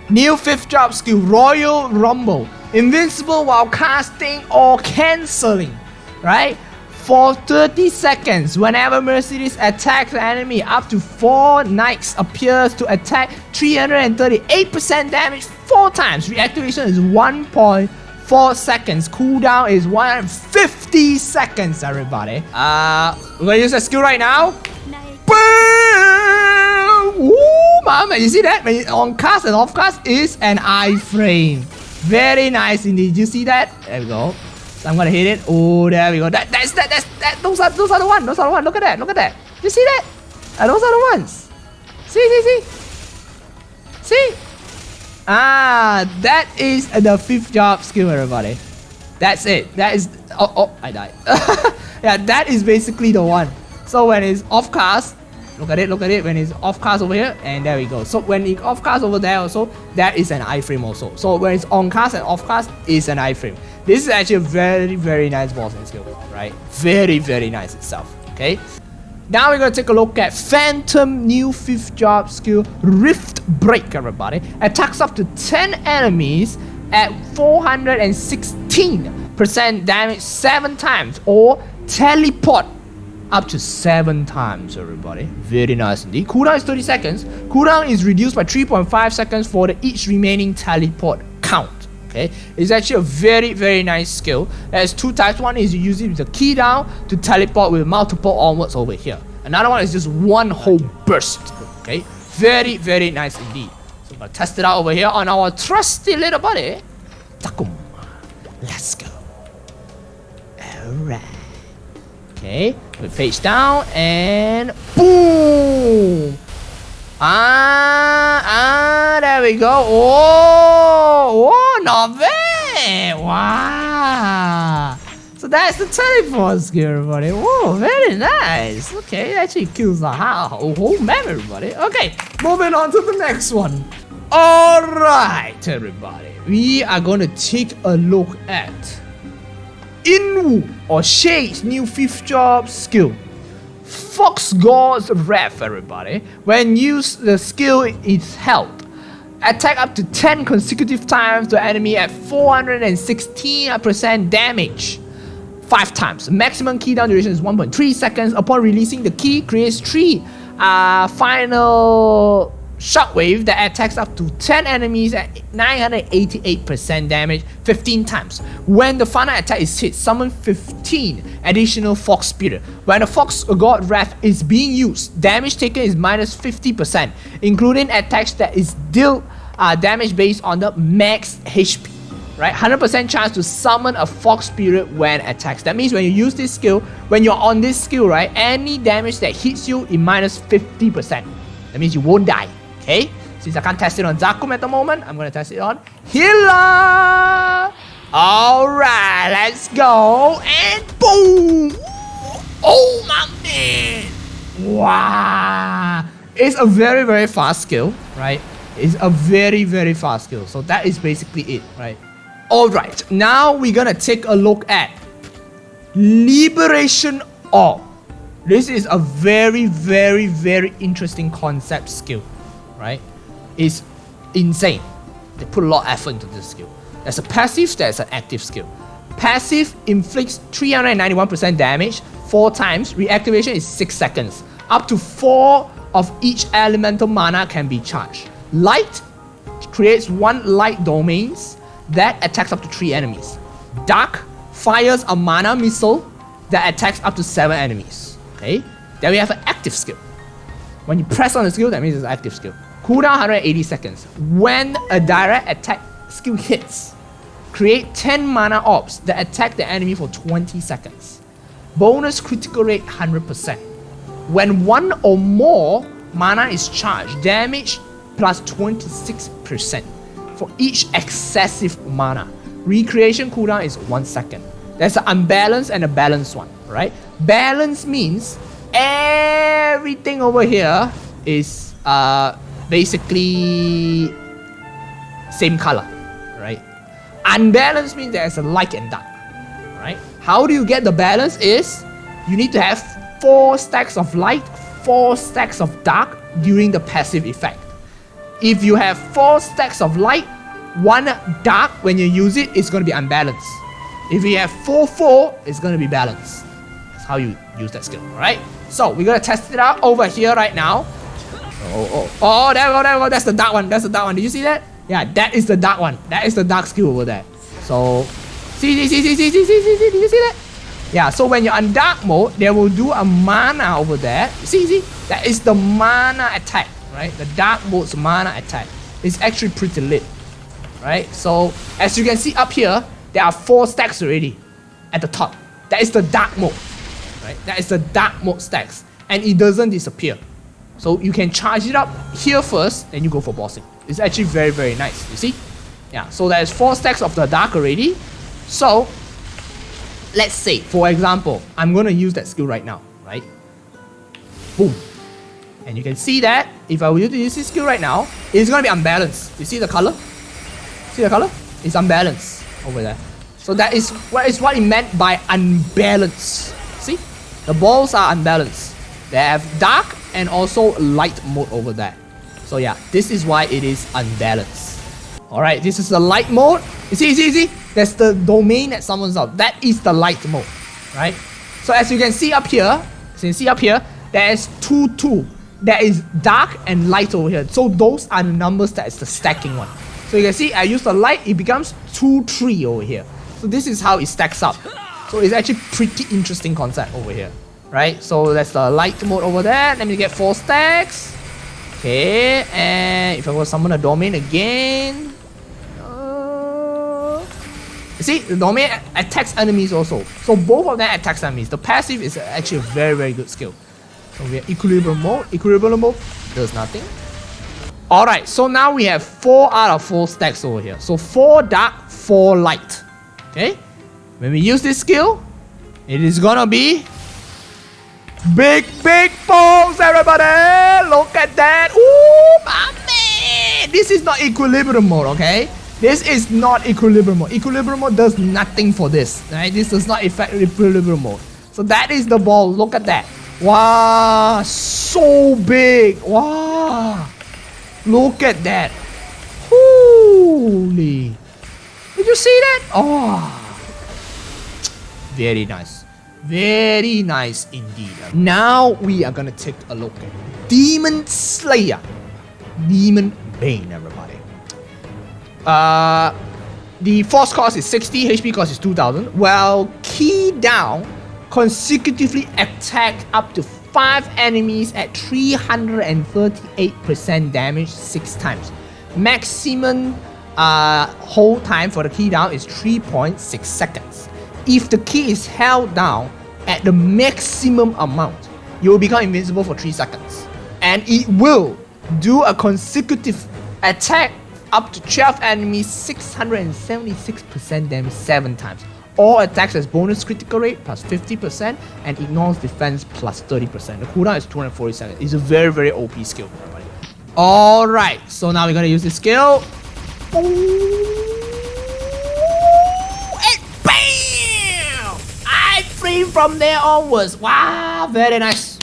New 5th job skill, Royal Rumble. Invincible while casting or cancelling, right? For 30 seconds, whenever Mercedes attacks the enemy, up to 4 knights appears to attack 338% damage 4 times. Reactivation is 1.4 seconds. Cooldown is 150 seconds, everybody. We're gonna use that skill right now. Boom! Ooh, mama, you see that? When it's on cast and off cast is an iframe. Very nice indeed. You see that? There we go. So I'm gonna hit it. Oh, there we go. That's those are the ones. Those are the ones. Look at that. Look at that. You see that? Those are the ones. See. That is the 5th job skill, everybody. That's it. That is. Oh, I died. Yeah, that is basically the one. So when it's off cast, look at it. When it's off cast over here, and there we go. So when it's off cast over there also, that is an iframe also. So when it's on cast and off cast, is an iframe. This is actually a very, very nice boss and skill, right? Very, very nice itself. Okay. Now we're gonna take a look at Phantom new 5th job skill, Rift Break, everybody. Attacks up to 10 enemies at 416% damage 7 times, or teleport up to 7 times, everybody. Very nice indeed. Cooldown is 30 seconds. Cooldown is reduced by 3.5 seconds for each remaining teleport count. Okay, it's actually a very, very nice skill. There's 2 types. One is you use it with the key down to teleport with multiple onwards over here. Another one is just one whole burst. Okay, very, very nice indeed. So I'm gonna test it out over here on our trusty little buddy. Takum. Let's go. Alright. Okay, we face down and boom! There we go. Oh, not bad. Wow. So that's the teleport skill, everybody. Whoa, very nice. Okay, it actually kills the whole map, everybody. Okay, moving on to the next one. Alright, everybody. We are going to take a look at Inwu or Shade's new 5th job skill, Fox God's Wrath, everybody. When used, the skill is held. Attack up to 10 consecutive times to enemy at 416% damage 5 times. Maximum key down duration is 1.3 seconds. Upon releasing the key, creates 3 final shockwave that attacks up to 10 enemies at 988% damage 15 times. When the final attack is hit, summon 15 additional Fox Spirit. When the Fox God Wrath is being used, damage taken is minus 50%, including attacks that is deal damage based on the max HP. Right, 100% chance to summon a Fox Spirit when attacks. That means when you use this skill, when you're on this skill, right, any damage that hits you is minus 50%. That means you won't die. Okay, since I can't test it on Zakum at the moment, I'm gonna test it on Healer. Alright, let's go. And boom! Oh my man! Wow! It's a very, very fast skill, right? It's a very, very fast skill. So that is basically it, right? Alright, now we're gonna take a look at Liberation Orb. This is a very, very, very interesting concept skill. Right? It's insane. They put a lot of effort into this skill. There's a passive, there's an active skill. Passive inflicts 391% damage 4 times. Reactivation is 6 seconds. Up to 4 of each elemental mana can be charged. Light creates 1 light domains that attacks up to 3 enemies. Dark fires a mana missile that attacks up to 7 enemies. Okay? Then we have an active skill. When you press on the skill, that means it's an active skill. Cooldown 180 seconds. When a direct attack skill hits, create 10 mana orbs that attack the enemy for 20 seconds. Bonus critical rate 100%. When 1 or more mana is charged, damage plus 26% for each excessive mana. Recreation cooldown is 1 second. There's an unbalanced and a balanced one, right? Balance means everything over here is basically same color, right? Unbalanced means there's a light and dark, right? How do you get the balance is you need to have 4 stacks of light, 4 stacks of dark during the passive effect. If you have 4 stacks of light, 1 dark, when you use it, it's going to be unbalanced. If you have 4, it's going to be balanced. That's how you use that skill, alright? So, we're going to test it out over here right now. Oh, there we go. That's the dark one. Did you see that? Yeah, that is the dark one. That is the dark skill over there. So, see, did you see that? Yeah, so when you're on dark mode, they will do a mana over there. See, that is the mana attack, right? The dark mode's mana attack. It's actually pretty lit, right? So, as you can see up here, there are 4 stacks already at the top. That is the dark mode, right? That is the dark mode stacks, and it doesn't disappear. So you can charge it up here first, then you go for bossing. It's actually very, very nice, you see? Yeah, so there's 4 stacks of the dark already. So, let's say, for example, I'm gonna use that skill right now, right? Boom. And you can see that, if I were to use this skill right now, it's gonna be unbalanced. You see the color? See the color? It's unbalanced over there. So that is what it meant by unbalanced. See? The balls are unbalanced. They have dark and also light mode over there. So yeah, this is why it is unbalanced. Alright, this is the light mode. You see? That's the domain that summons out. That is the light mode, right? So as you can see up here, there is 2. There is dark and light over here. So those are the numbers that is the stacking one. So you can see I use the light, it becomes 2, 3 over here. So this is how it stacks up. So it's actually pretty interesting concept over here. Right, so that's the light mode over there. Let me get 4 stacks. Okay, and if I go summon a domain again, you see, the domain attacks enemies also. So both of them attacks enemies. The passive is actually a very, very good skill. So we have equilibrium mode. Equilibrium mode does nothing. Alright, so now we have 4 out of 4 stacks over here. So 4 dark, 4 light. Okay, when we use this skill, it is gonna be big balls, everybody! Look at that! Ooh, my man! This is not equilibrium mode, okay? This is not equilibrium mode. Equilibrium mode does nothing for this, right? This does not affect equilibrium mode. So that is the ball. Look at that. Wow, so big. Wow. Look at that. Holy. Did you see that? Oh. Very nice. Very nice indeed. Now we are gonna take a look at Demon Slayer. Demon Bane, everybody. The force cost is 60, HP cost is 2000. Well, key down, consecutively attack up to 5 enemies at 338% damage 6 times. Maximum hold time for the key down is 3.6 seconds. If the key is held down at the maximum amount, you will become invincible for 3 seconds. And it will do a consecutive attack up to 12 enemies, 676% damage 7 times. All attacks as bonus critical rate plus 50% and ignores defense plus 30%. The cooldown is 240 seconds. It's a very, very OP skill. Alright, so now we're gonna use this skill. And BAM! I free from there onwards. Wow, very nice.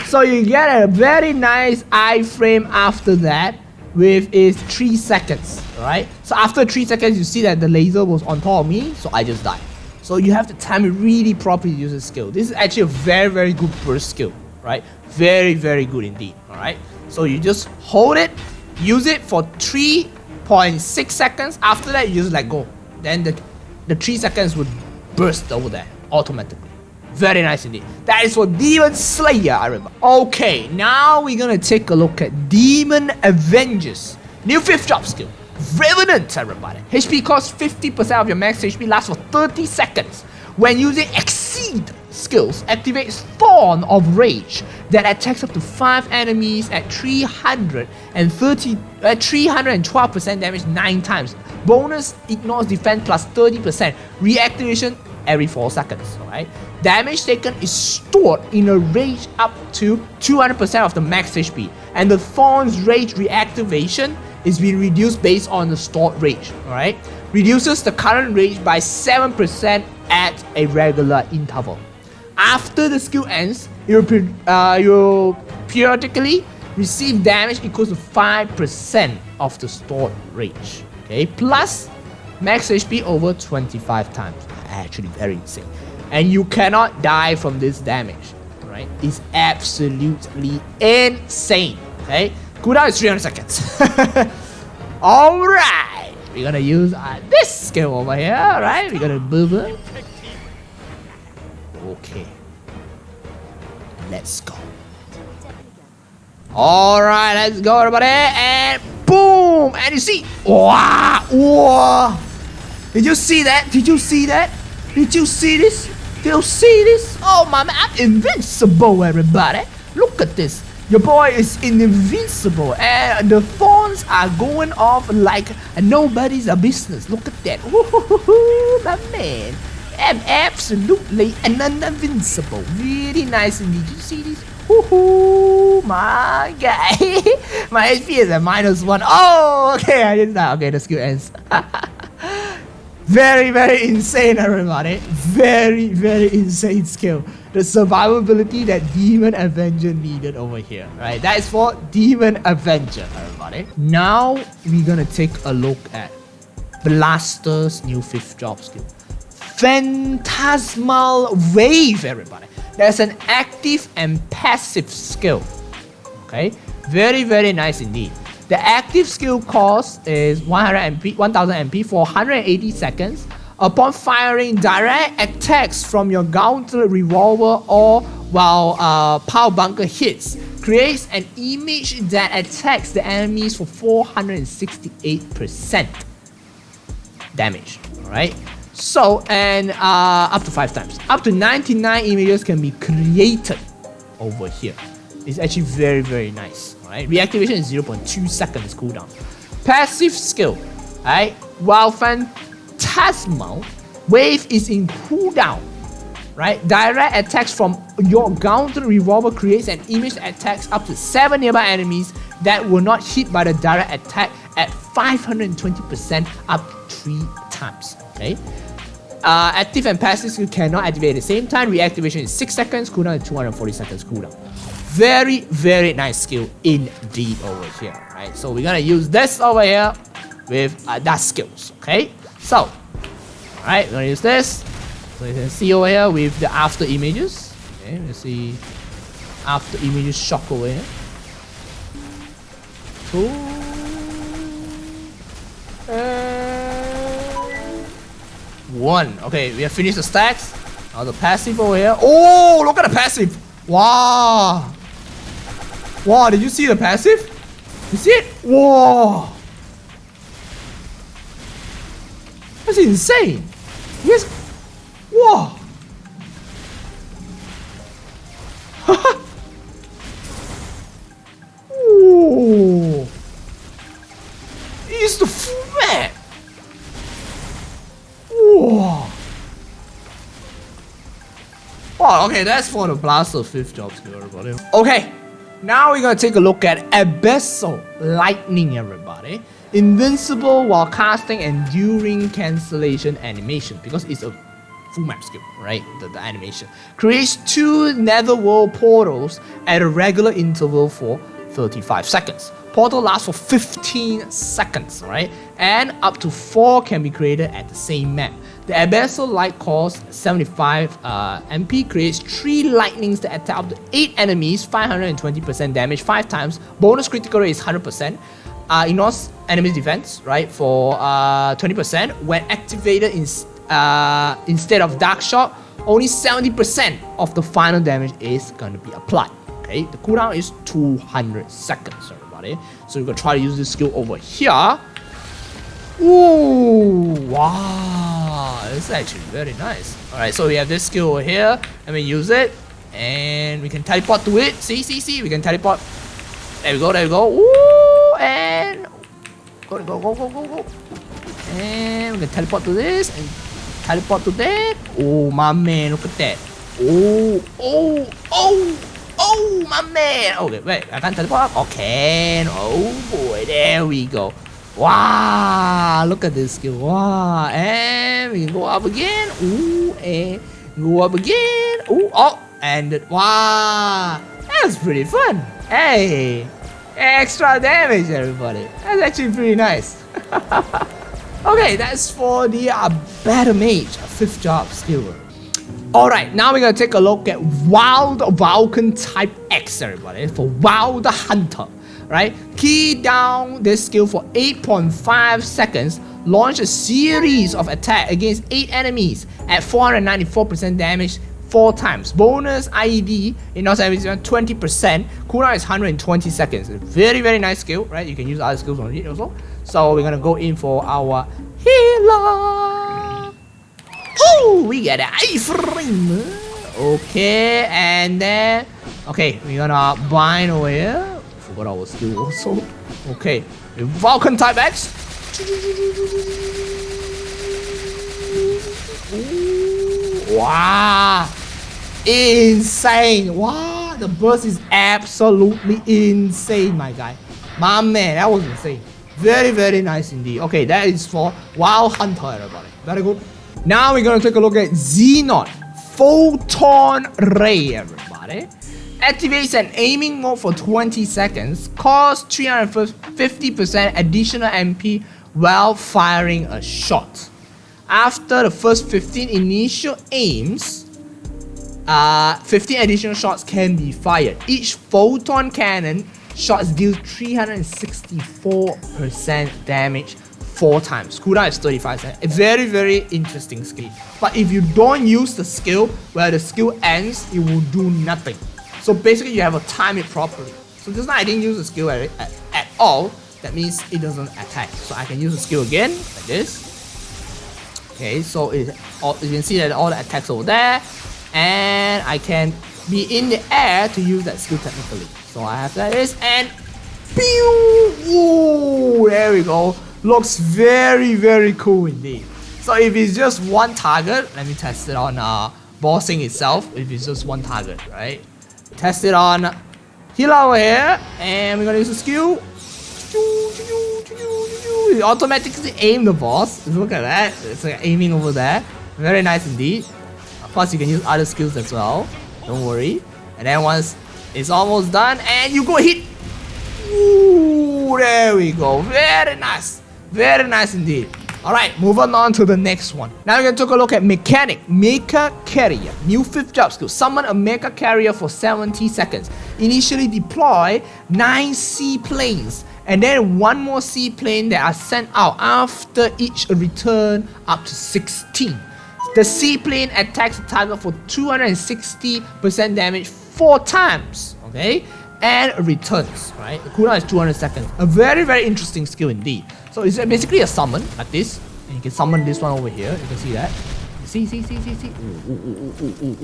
So you get a very nice iframe after that with is 3 seconds, right? So after 3 seconds, you see that the laser was on top of me, so I just died. So you have to time it really properly to use this skill. This is actually a very, very good burst skill, right? Very, very good indeed, alright? So you just hold it, use it for 3.6 seconds. After that, you just let go. Then the 3 seconds would burst over there automatically. Very nice indeed. That is for Demon Slayer, I remember. Okay, now we're gonna take a look at Demon Avengers. New 5th drop skill. Revenant, everybody. HP costs 50% of your max HP, lasts for 30 seconds. When using Exceed skills, activates Thorn of Rage that attacks up to 5 enemies at 312% damage 9 times. Bonus ignores defense plus 30%. Reactivation every 4 seconds, alright? Damage taken is stored in a rage up to 200% of the max HP, and the Thorn's rage reactivation is being reduced based on the stored rage, alright? Reduces the current rage by 7% at a regular interval. After the skill ends, you'll periodically receive damage equals to 5% of the stored range. Okay, plus max HP over 25 times. Actually very insane. And you cannot die from this damage. Right? It's absolutely insane. Okay, cooldown is 300 seconds. Alright, we're gonna use this skill over here. Right, we're gonna move it. Okay, let's go. Alright, let's go everybody, and boom, and you see, wow, did you see that? Did you see that? Did you see this? Did you see this? Oh my man, I'm invincible everybody. Look at this. Your boy is invincible and the thorns are going off like nobody's business. Look at that. Woohoo, my man. I'm absolutely invincible. Really nice indeed. Did you see this? Woohoo, my guy. My HP is at -1. Oh, okay, I didn't know. Okay, the skill ends. Very, very insane, everybody. Very, very insane skill. The survivability that Demon Avenger needed over here, right? That is for Demon Avenger, everybody. Now, we're gonna take a look at Blaster's new 5th job skill. Phantasmal Wave, everybody. There's an active and passive skill. Okay? Very, very nice indeed. The active skill cost is 1000 MP for 180 seconds. Upon firing direct attacks from your gauntlet revolver or while power bunker hits, creates an image that attacks the enemies for 468% damage. Alright? So, and up to 5 times. Up to 99 images can be created over here. It's actually very, very nice. Right? Reactivation is 0.2 seconds cooldown. Passive skill. Right? While Phantasmal Wave is in cooldown, right? Direct attacks from your gauntlet revolver creates an image that attacks up to 7 nearby enemies that were not hit by the direct attack at 520% up to 3 times. Okay? Active and passive skill cannot activate at the same time. Reactivation is 6 seconds, cooldown is 240 seconds cooldown. Very, very nice skill indeed over here, right? So we're gonna use this over here with that skills, okay? So, alright, we're gonna use this. So you can see over here with the after images. Okay, let's see after images shock over here. 2 1. Okay, we have finished the stacks. Now the passive over here. Oh, look at the passive. Wow. Wow, did you see the passive? You see it? Whoa. That's insane. Yes. Whoa. Whoa. He's the full man. Whoa. Wow, okay, that's for the Blaster 5th job skill, everybody. Okay, now we're gonna take a look at Abyssal Lightning, everybody. Invincible while casting Enduring Cancellation animation, because it's a full map skill, right? The animation. Creates 2 netherworld portals at a regular interval for 35 seconds. Portal lasts for 15 seconds, right? And up to 4 can be created at the same map. The Abyssal Light costs 75 MP, creates 3 lightnings that attack up to 8 enemies, 520% damage 5 times. Bonus critical rate is 100%. Ignores enemy's defense, right, for 20%. When activated instead of Dark Shot, only 70% of the final damage is going to be applied. Okay, the cooldown is 200 seconds, everybody. So we're going to try to use this skill over here. Ooh, wow, it's actually very nice. Alright, so we have this skill over here, and we use it, and we can teleport to it. See, we can teleport. There we go. Ooh, and go. And we can teleport to this, and teleport to that. Oh, my man, look at that. Oh, my man. Okay, wait, I can't teleport. Okay, oh boy, there we go. Wow, look at this skill. Wow, and we can go up again. Ooh, and Go up again. Oh, and wow, that's pretty fun. Hey, extra damage, everybody. That's actually pretty nice. Okay, that's for the Battle Mage 5th job skill. Alright, now we're gonna take a look at Wild Vulcan type X, everybody, for Wild Hunter. Right? Key down this skill for 8.5 seconds. Launch a series of attacks against 8 enemies at 494% damage 4 times. Bonus IED in also 20%. Cooldown is 120 seconds. Very, very nice skill, right? You can use other skills on it also. So we're gonna go in for our healer. Oh, we get an iframe. Okay, and then we're gonna bind over here. Forgot our skill also. Okay, Vulcan type X. Ooh, wow, insane. Wow, the burst is absolutely insane, my guy. My man, that was insane. Very, very nice indeed. Okay, that is for Wild Hunter, everybody. Very good. Now we're gonna take a look at Xenon Photon Ray, everybody. Activates an aiming mode for 20 seconds. Costs 350% additional MP while firing a shot. After the first 15 initial aims, 15 additional shots can be fired. Each photon cannon shots deal 364% damage 4 times. Cooldown is 35 seconds. A very, very interesting skill. But if you don't use the skill, where the skill ends, it will do nothing. So basically you have to time it properly. So just now I didn't use the skill at all. That means it doesn't attack. So I can use the skill again, like this. Okay, so you can see that all the attacks over there. And I can be in the air to use that skill technically. So I have that is and pew! Ooh, there we go. Looks very, very cool indeed. So if it's just one target, let me test it on bossing itself. If it's just one target, right? Test it on healer over here, and we're gonna use the skill. You automatically aim the boss. Look at that. It's like aiming over there. Very nice indeed. Of course, you can use other skills as well. Don't worry. And then once it's almost done, and you go hit. Ooh, there we go. Very nice. Very nice indeed. Alright, moving on to the next one. Now we're going to take a look at Mechanic Mecha Carrier. New 5th job skill. Summon a Mecha Carrier for 70 seconds. Initially deploy 9 seaplanes. And then 1 more seaplane that are sent out after each return up to 16. The seaplane attacks the target for 260% damage 4 times. Okay? And returns, right? The cooldown is 200 seconds. A very, very interesting skill indeed. So it's basically a summon, like this. And you can summon this one over here. You can see that. See. Ooh,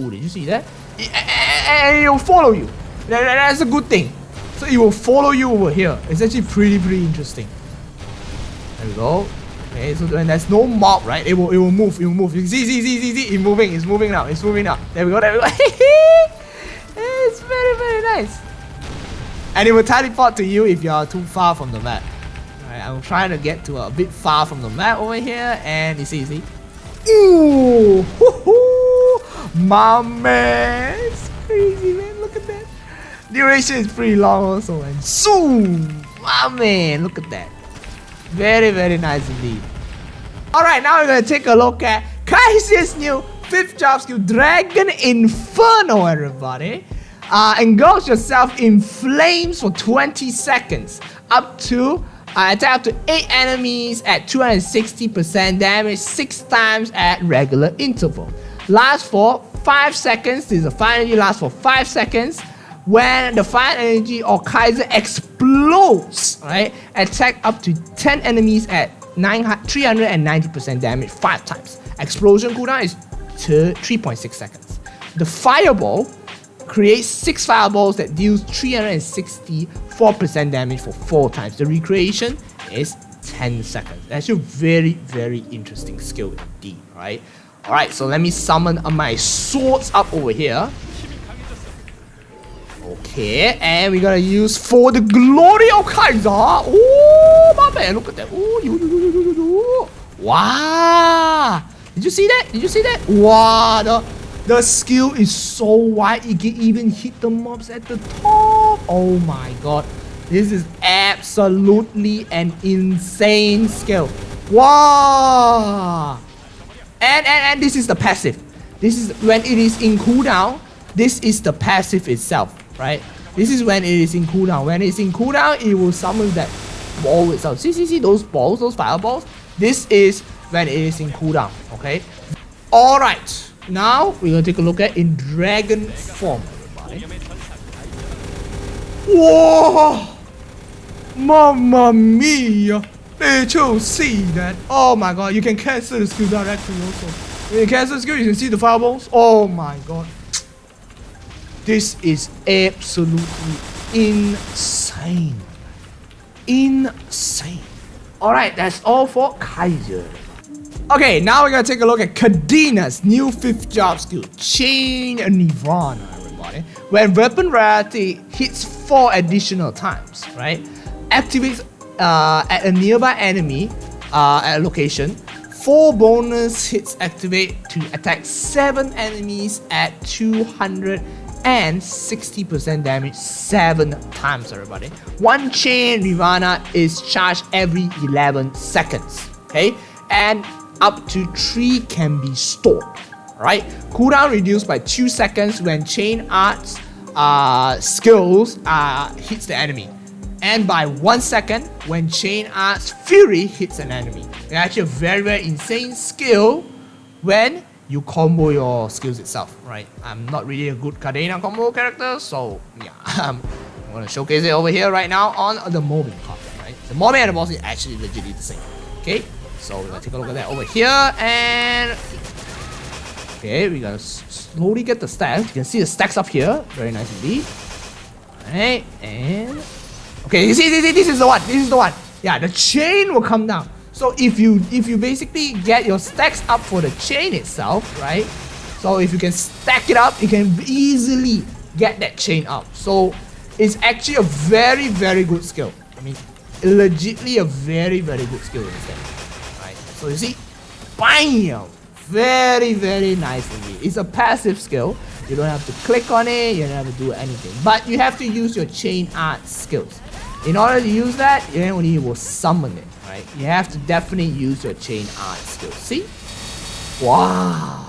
did you see that? And it will follow you. That's a good thing. So it will follow you over here. It's actually pretty interesting. There we go. Okay, so when there's no mob, right? It will move. You can see. It's moving now. There we go. It's very nice. And it will teleport to you if you are too far from the map. Alright, I'm trying to get to a bit far from the map over here, and you see. Ooh, my man, it's crazy, man. Look at that. Duration is pretty long also, and zoom, my man. Look at that. Very nice indeed. Alright, now we're gonna take a look at Kaiser's new 5th job skill, Dragon Inferno, everybody. Engulf yourself in flames for 20 seconds. Attack up to 8 enemies at 260% damage 6 times at regular interval. Lasts for 5 seconds. This is a fire energy, lasts for 5 seconds. When the fire energy or Kaiser explodes, right? Attack up to 10 enemies at 390% damage 5 times. Explosion cooldown is 3.6 seconds. The fireball creates 6 fireballs that deals 364% damage for 4 times. The recreation is 10 seconds. That's a very interesting skill indeed, right? Alright, so let me summon my swords up over here. Okay, and we're gonna use for the glory of Kaiser. Oh, my man, look at that. Oh, wow. Did you see that? Wow, The skill is so wide, it can even hit the mobs at the top. Oh my god. This is absolutely an insane skill. Wow. And this is the passive. This is when it is in cooldown. This is the passive itself, right? This is when it is in cooldown. When it's in cooldown, it will summon that ball itself. See those balls, those fireballs? This is when it is in cooldown, okay? Alright, now we're gonna take a look at in dragon form, everybody. Whoa! Mamma mia! Did you see that? Oh my god, you can cancel the skill directly also. When you cancel the skill, you can see the fireballs. Oh my god. This is absolutely insane. Insane. Alright, that's all for Kaiser. Okay, now we're gonna take a look at Kadina's new 5th job skill, Chain Nirvana, everybody. When weapon rarity hits 4 additional times, right? Activates at a nearby enemy at a location. 4 bonus hits activate to attack 7 enemies at 260% damage 7 times, everybody. 1 Chain Nirvana is charged every 11 seconds, okay? And up to 3 can be stored, right? Cooldown reduced by 2 seconds when Chain Arts skills hits the enemy. And by 1 second when Chain Arts Fury hits an enemy. It's actually a very, very insane skill when you combo your skills itself, right? I'm not really a good Kadena combo character, so yeah, I'm gonna showcase it over here right now on the mobbing card, right? The mobbing and the boss is actually legitimately the same, okay? So we're gonna take a look at that over here, and okay, we're gonna slowly get the stacks. You can see the stacks up here, very nice indeed. Alright, and okay, you see, this is the one. This is the one. Yeah, the chain will come down. So if you basically get your stacks up for the chain itself, right? So if you can stack it up, you can easily get that chain up. So it's actually a very, very good skill. I mean, legitimately a very, very good skill instead. Right? So you see, bam! Very, very nice indeed. It's a passive skill. You don't have to click on it, you don't have to do anything. But you have to use your chain art skills. In order to use that, you only will summon it, right? You have to definitely use your chain art skills. See? Wow.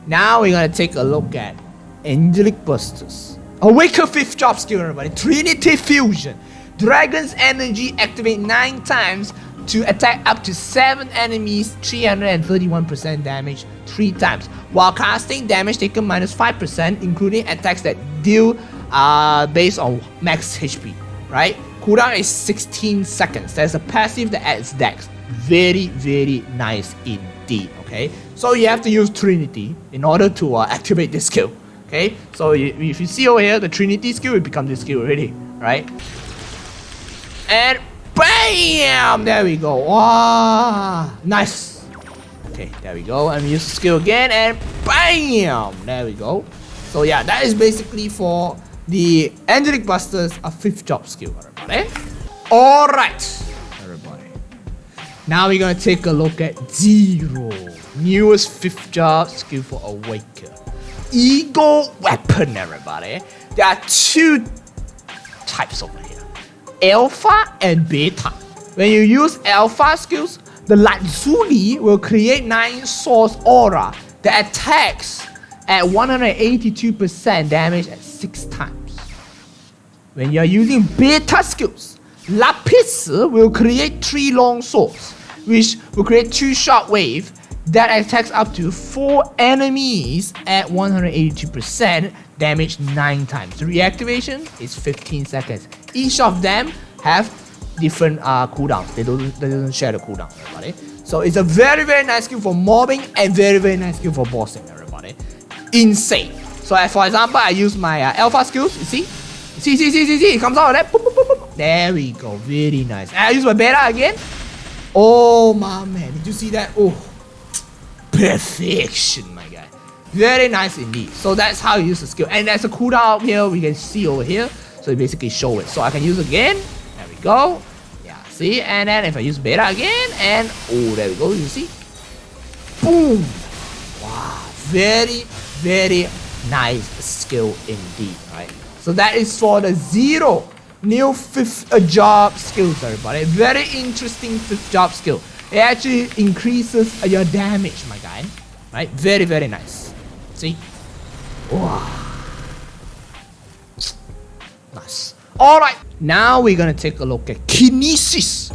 Now we're gonna take a look at Angelic Busters. Awaken 5th job skill, everybody. Trinity Fusion. Dragon's energy activate 9 times to attack up to 7 enemies, 331% damage 3 times. While casting, damage taken minus 5%, including attacks that deal based on max HP, right? Cooldown is 16 seconds. There's a passive that adds dex. Very, very nice indeed, okay? So you have to use Trinity in order to activate this skill, okay? So if you see over here, the Trinity skill will become this skill already, right? And bam! There we go. Wow, nice. Okay, there we go. And we use the skill again, and bam! There we go. So yeah, that is basically for the Angelic Busters, a 5th job skill, everybody. Alright, everybody. Now we're gonna take a look at Zero, newest 5th job skill for Awaken. Eagle Weapon, everybody. There are 2 types over here. Alpha and Beta. When you use Alpha skills, the Lazuli will create 9 Source Aura that attacks at 182% damage at 6 times. When you are using Beta skills, Lapis will create 3 long swords, which will create 2 shockwave that attacks up to 4 enemies at 182% damage 9 times. The reactivation is 15 seconds. Each of them have different cooldowns. They don't share the cooldown, everybody. So it's a very, very nice skill for mobbing and very, very nice skill for bossing, everybody. Insane. So for example, I use my alpha skills. You see? See, it comes out of that. Boop, boop, boop, boop. There we go. Very nice. And I use my beta again. Oh my man, did you see that? Oh, perfection, my guy. Very nice indeed. So that's how you use the skill. And there's a cooldown up here. We can see over here. So you basically show it. So I can use it again. There we go. Yeah, see? And then if I use beta again, and oh, there we go. You see? Boom. Wow. Very, Very nice skill indeed, right? So that is for the 0 new 5th job skills, everybody. Very interesting 5th job skill. It actually increases your damage, my guy. Right? Very, very nice. See? Wow. Nice. Alright, now we're gonna take a look at Kinesis.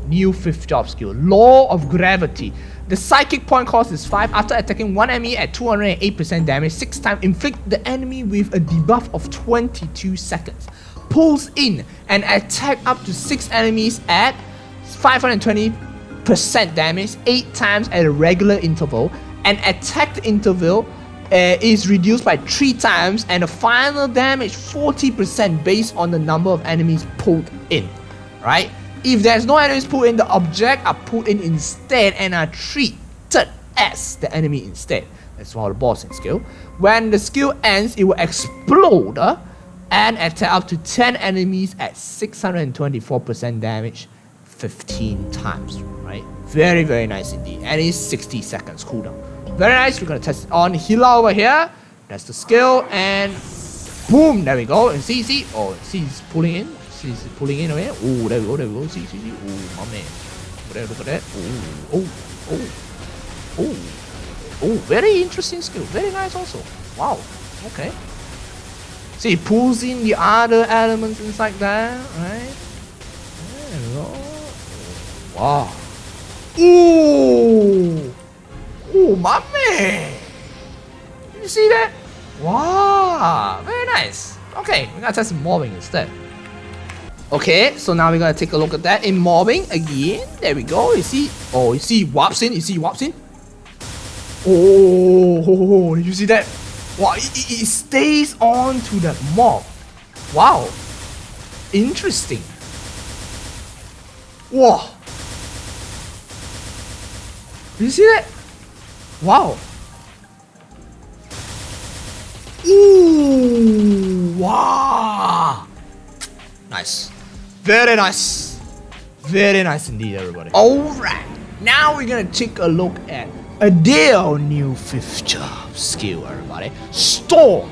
New 5th job skill. Law of Gravity. The psychic point cost is 5. After attacking one enemy at 208% damage 6 times, inflict the enemy with a debuff of 22 seconds. Pulls in and attack up to 6 enemies at 520% damage 8 times at a regular interval. And attack interval is reduced by 3 times, and the final damage 40% based on the number of enemies pulled in. Right? If there's no enemies pulled in, the object are pulled in instead and are treated as the enemy instead. That's for the bossing skill. When the skill ends, it will explode and attack up to 10 enemies at 624% damage 15 times. Right? Very, very nice indeed. And it's 60 seconds cooldown. Very nice. We're gonna test it on Healer over here. That's the skill, and boom, there we go. And see, oh, see, he's pulling in. He's pulling in over here. Oh, there we go. See. Oh, my man. Look at that. Oh, very interesting skill. Very nice also. Wow. Okay. See, he pulls in the other elements inside there, right? There we go. Wow. Ooh. Oh, my man! You see that? Wow! Very nice. Okay, we're gonna test mobbing instead. Okay, so now we're gonna take a look at that in mobbing again. There we go. You see? Oh, you see warps in? Oh, did you see that? Wow, it stays on to that mob. Wow. Interesting. Wow. Did you see that? Wow. Ooh, wow. Nice. Very nice. Very nice indeed, everybody. Alright. Now we're gonna take a look at a deal new 5th job skill, everybody. Storm.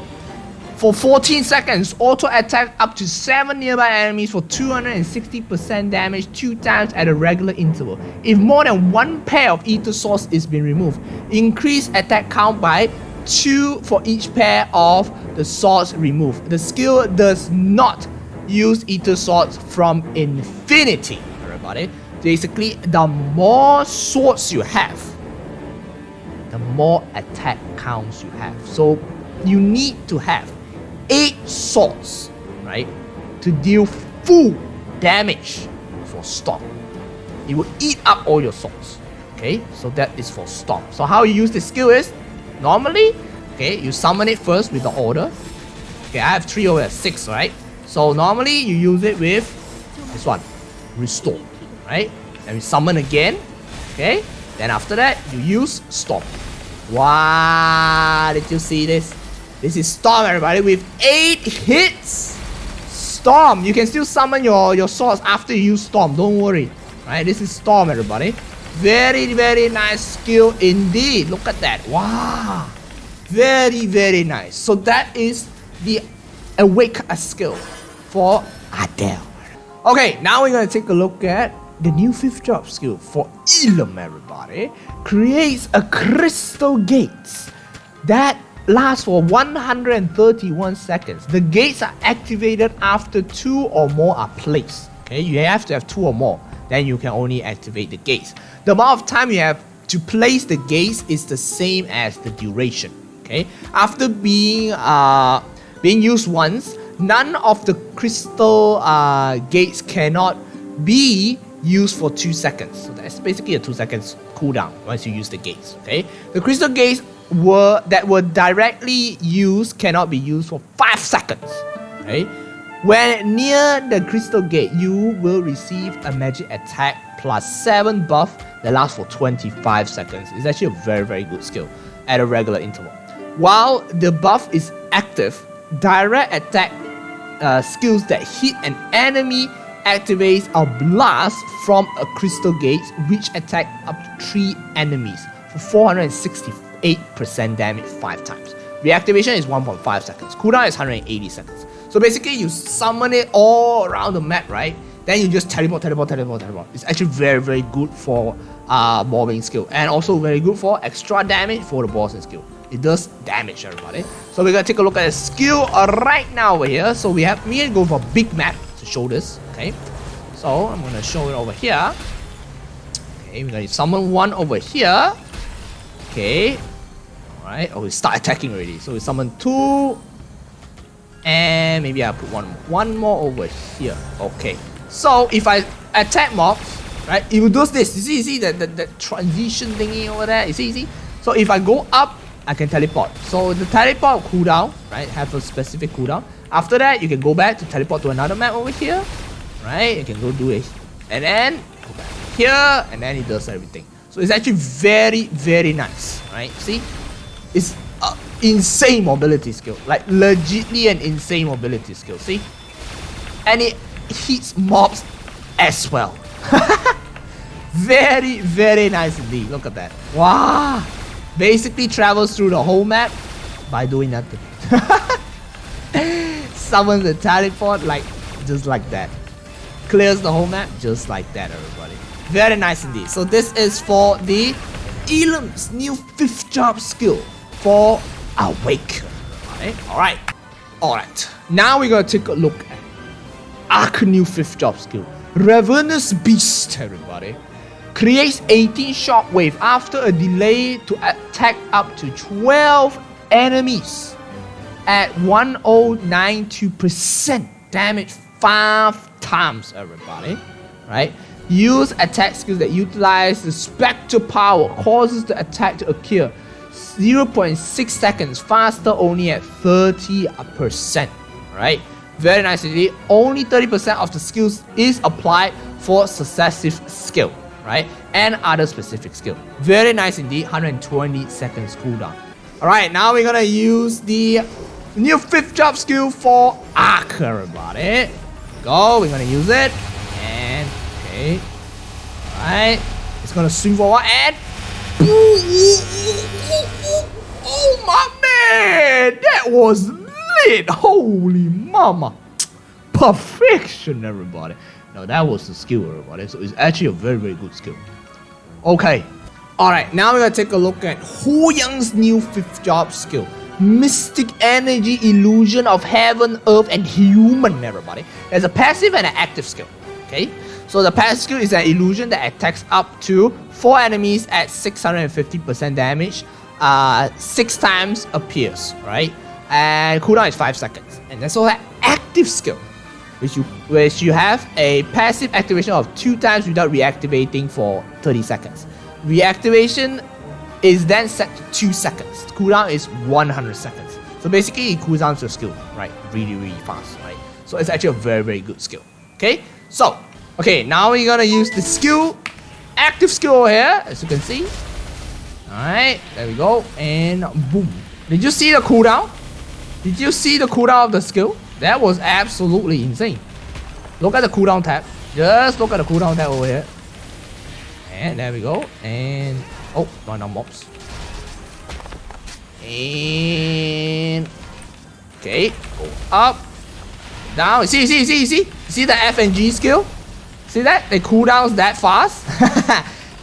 For 14 seconds, auto attack up to 7 nearby enemies for 260% damage 2 times at a regular interval. If more than 1 pair of ether swords is being removed, increase attack count by 2 for each pair of the swords removed. The skill does not use ether swords from infinity, everybody. Basically, the more swords you have, the more attack counts you have. So you need to have 8 swords, right, to deal full damage for Storm. It will eat up all your swords. Okay, so that is for Storm. So how you use the skill is, normally, okay, you summon it first with the order. Okay, I have 3 over there, 6, right? So normally you use it with this one, Restore, right? And we summon again, okay? Then after that, you use Storm. Wow, did you see this? This is Storm, everybody, with 8 hits. Storm. You can still summon your swords after you use Storm. Don't worry. Right? This is Storm, everybody. Very, very nice skill indeed. Look at that. Wow. Very, very nice. So that is the Awake skill for Adele. Okay, now we're going to take a look at the new 5th job skill for Elam, everybody. Creates a crystal gates that lasts for 131 seconds. The gates are activated after 2 or more are placed. Okay, you have to have 2 or more, then you can only activate the gates. The amount of time you have to place the gates is the same as the duration. Okay, after being used once, none of the crystal gates cannot be used for 2 seconds. So that's basically a 2 seconds cooldown once you use the gates. Okay, the crystal gates that were directly used cannot be used for 5 seconds. Okay, when near the crystal gate, you will receive a magic attack plus 7 buff that lasts for 25 seconds. It's actually a very, very good skill at a regular interval. While the buff is active, direct attack skills that hit an enemy activates a blast from a crystal gate which attack up to 3 enemies for 468% damage 5 times. Reactivation is 1.5 seconds. Cooldown is 180 seconds. So basically, you summon it all around the map, right? Then you just teleport. It's actually very, very good for mobbing skill. And also very good for extra damage for the bossing skill. It does damage, everybody. So we're gonna take a look at the skill right now over here. So we need to go for a big map to show this, okay? So I'm gonna show it over here. Okay, we're gonna summon one over here. Okay. Alright, we start attacking already. So we summon two. And maybe I'll put one more over here. Okay. So if I attack mobs, right, it will do this. You see the transition thingy over there? You see? So if I go up, I can teleport. So the teleport cooldown, right, have a specific cooldown. After that, you can go back to teleport to another map over here. Right? You can go do it. And then go back here, and then it does everything. So it's actually very, very nice. Right? See? It's insane mobility skill. Like legitly an insane mobility skill. See? And it hits mobs as well. Very, very nice indeed. Look at that. Wow. Basically travels through the whole map by doing nothing. Summons the teleport like just like that. Clears the whole map just like that, everybody. Very nice indeed. So this is for the Elam's new 5th job skill for Awake. Alright. Now we're gonna take a look at Arc new 5th job skill. Ravenous Beast, everybody. Creates 18 shockwave after a delay to attack up to 12 enemies at 1092% damage 5 times, everybody. Right? Use attack skills that utilize the Spectre power, causes the attack to occur 0.6 seconds faster, only at 30%. Right? Very nice indeed. Only 30% of the skills is applied for successive skill, right? And other specific skill. Very nice indeed. 120 seconds cooldown. Alright, now we're gonna use the new 5th job skill for Arc, everybody. Go, we're gonna use it. And okay. Alright. It's gonna swing forward and oh my man! That was lit! Holy mama! Perfection, everybody. Now that was the skill, everybody. So it's actually a very, very good skill. Okay. Alright, now we're gonna take a look at Hu Yang's new 5th job skill. Mystic Energy Illusion of Heaven, Earth, and Human, everybody. There's a passive and an active skill. Okay? So the passive skill is an illusion that attacks up to 4 enemies at 650% damage. 6 times appears, right? And cooldown is 5 seconds. And there's also an active skill, which you have a passive activation of 2 times without reactivating for 30 seconds. Reactivation is then set to 2 seconds. Cooldown is 100 seconds. So basically it cools down your skill, right? Really, really fast, right? So it's actually a very, very good skill. Okay? So, okay, now we're gonna use the skill, active skill over here, as you can see. Alright, there we go. And boom. Did you see the cooldown? Did you see the cooldown of the skill? That was absolutely insane. Look at the cooldown tab. Just look at the cooldown tab over here. And there we go. And oh, no mobs. And okay, go up, down. See the F and G skill? See that? They cool down that fast.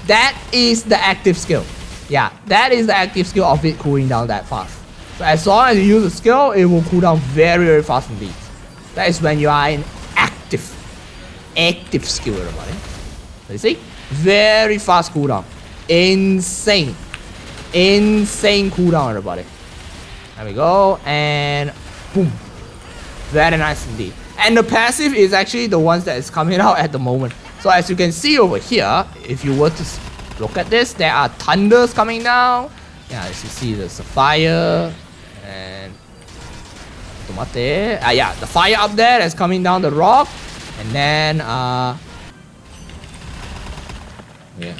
That is the active skill. Yeah, that is the active skill of it cooling down that fast. So as long as you use the skill, it will cool down very, very fast indeed. That is when you are in active skill, everybody. So you see? Very fast cooldown. Insane cooldown, everybody. There we go. And boom. Very nice indeed. And the passive is actually the ones that is coming out at the moment. So as you can see over here, if you were to look at this, there are thunders coming down. Yeah, as you see, there's a fire. And yeah, the fire up there that's coming down the rock. And then yeah.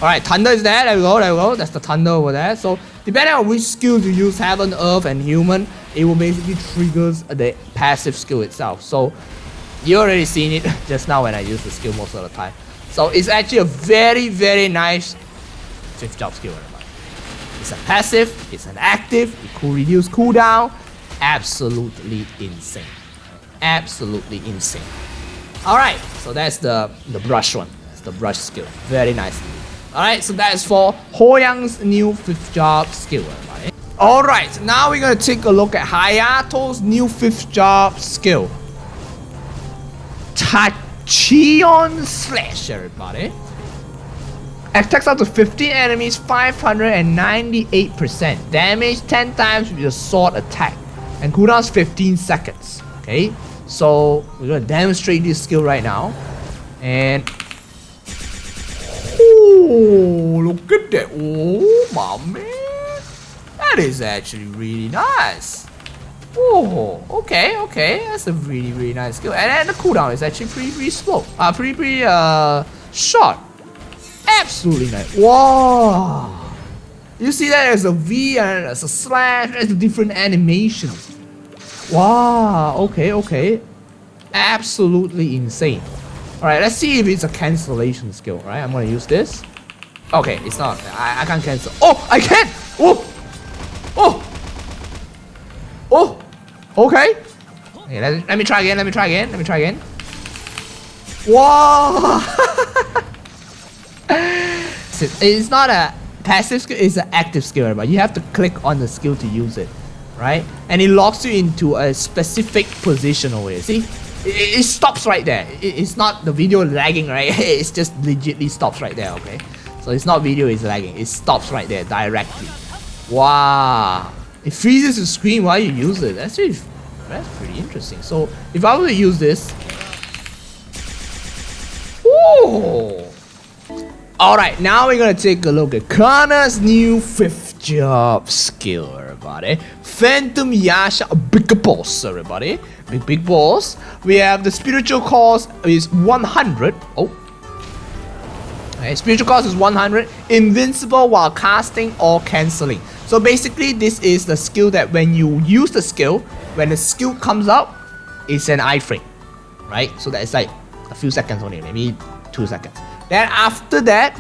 Alright, thunder is there. There we go. That's the thunder over there. So depending on which skills you use, Heaven, Earth, and Human, it will basically triggers the passive skill itself. So you already seen it just now when I use the skill most of the time. So it's actually a very, very nice 5th job skill, everybody. It's a passive, it's an active, it could reduce cooldown. Absolutely insane. Absolutely insane. Alright, so that's the brush one. That's the brush skill. Very nice. Alright, so that is for Hoyang's new 5th job skill. Alright, now we're gonna take a look at Hayato's new 5th job skill. Tachyon Slash, everybody. Attacks up to 15 enemies, 598%. Damage 10 times with your sword attack. And cooldowns 15 seconds. Okay, so we're gonna demonstrate this skill right now. And oh, look at that. Oh my man. That is actually really nice. Oh, okay, that's a really nice skill. And then the cooldown is actually pretty slow. Pretty short. Absolutely nice. Wow. You see that as a V and as a slash, as different animations. Wow, okay. Absolutely insane. Alright, let's see if it's a cancellation skill, right? I'm gonna use this. Okay, it's not. I can't cancel. Oh, I can! Oh! Okay. Okay, let me try again. Wow! It's not a passive skill, it's an active skill, but you have to click on the skill to use it, right? And it locks you into a specific position over here. See? It stops right there. It's not the video lagging, right? It's just legitly stops right there, okay? So it's not video is lagging, it stops right there directly. Wow. It freezes the screen while you use it. That's pretty interesting. So if I were to use this. Whoa! Alright, now we're gonna take a look at Kana's new 5th job skill, everybody. Phantom Yasha, big boss, everybody. Big boss. We have the spiritual cost is 100. Oh. Okay, spiritual cost is 100. Invincible while casting or cancelling. So basically, this is the skill that when you use the skill, when the skill comes out, it's an iframe, right? So that's like a few seconds only, maybe 2 seconds. Then after that,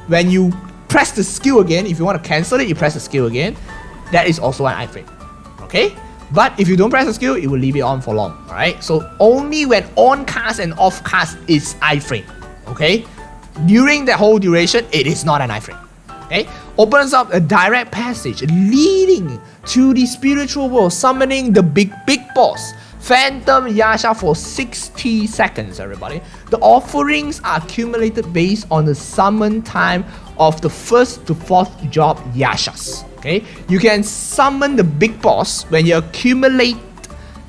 when you press the skill again, if you want to cancel it, you press the skill again. That is also an iframe, okay? But if you don't press the skill, it will leave it on for long, alright? So only when on cast and off cast is iframe, okay? During the whole duration, it is not an iframe. Okay, opens up a direct passage leading to the spiritual world, summoning the big boss, Phantom Yasha, for 60 seconds, everybody. The offerings are accumulated based on the summon time of the 1st to 4th job Yashas. Okay, you can summon the big boss when you accumulate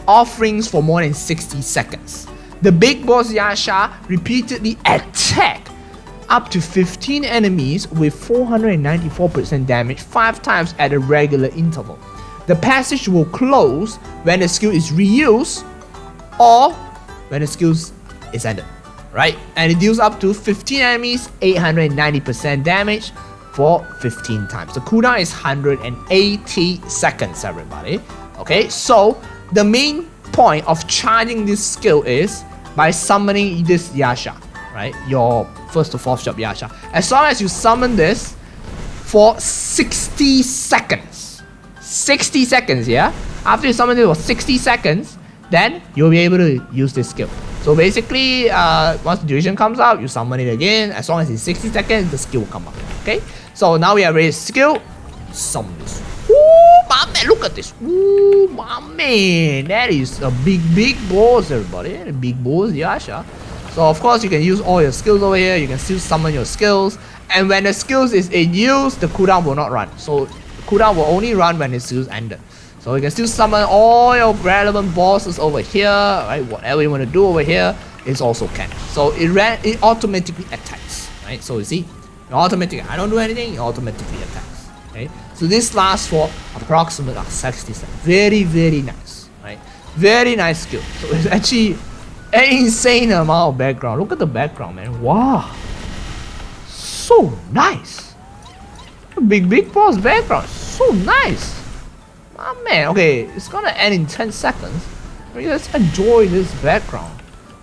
offerings for more than 60 seconds. The big boss Yasha repeatedly attack up to 15 enemies with 494% damage 5 times at a regular interval. The passage will close when the skill is reused or when the skill is ended, right? And it deals up to 15 enemies 890% damage for 15 times. The cooldown is 180 seconds, everybody. Okay, so the main point of charging this skill is by summoning this Yasha, right? Your 1st to 4th job Yasha. As long as you summon this for 60 seconds. 60 seconds, yeah? After you summon it for 60 seconds, then you'll be able to use this skill. So basically, once the duration comes out, you summon it again. As long as it's 60 seconds, the skill will come up. Okay? So now we have ready skill. Summon this. Ooh, my man, look at this. Ooh, my man. That is a big boss, everybody. A big boss Yasha. So of course you can use all your skills over here, you can still summon your skills, and when the skills is in use, the cooldown will not run. So the cooldown will only run when the skills ended. So you can still summon all your relevant bosses over here, right? Whatever you want to do over here is also can. So it automatically attacks, right? So you see, automatically, I don't do anything, it automatically attacks. Okay? So this lasts for approximately 60 seconds. Very nice, right? Very nice skill. So it's actually an insane amount of background. Look at the background, man. Wow. So nice. Big boss background. So nice. Oh man, okay. It's gonna end in 10 seconds. Let's enjoy this background.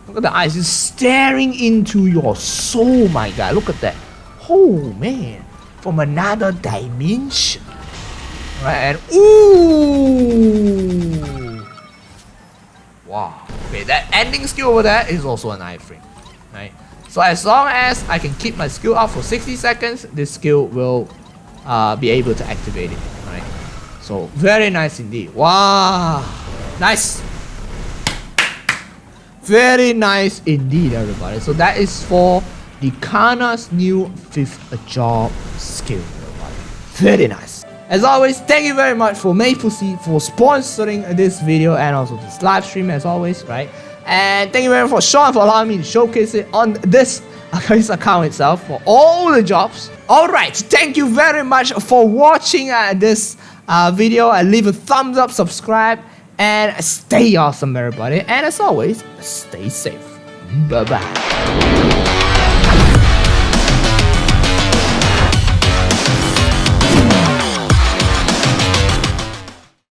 Look at the eyes. It's staring into your soul, my guy. Look at that. Oh man. from another dimension. Right, and ooh, wow. Okay, that ending skill over there is also an iframe, right? So as long as I can keep my skill up for 60 seconds, this skill will be able to activate it, right? So very nice indeed. Wow, nice. Very nice indeed, everybody. So that is for the Kana's new 5th job skill, everybody. Very nice. As always, thank you very much for MapleStorySEA for sponsoring this video and also this live stream as always, right? And thank you very much for Sean for allowing me to showcase it on this account itself for all the jobs. Alright, thank you very much for watching this video. Leave a thumbs up, subscribe, and stay awesome, everybody. And as always, stay safe. Bye-bye.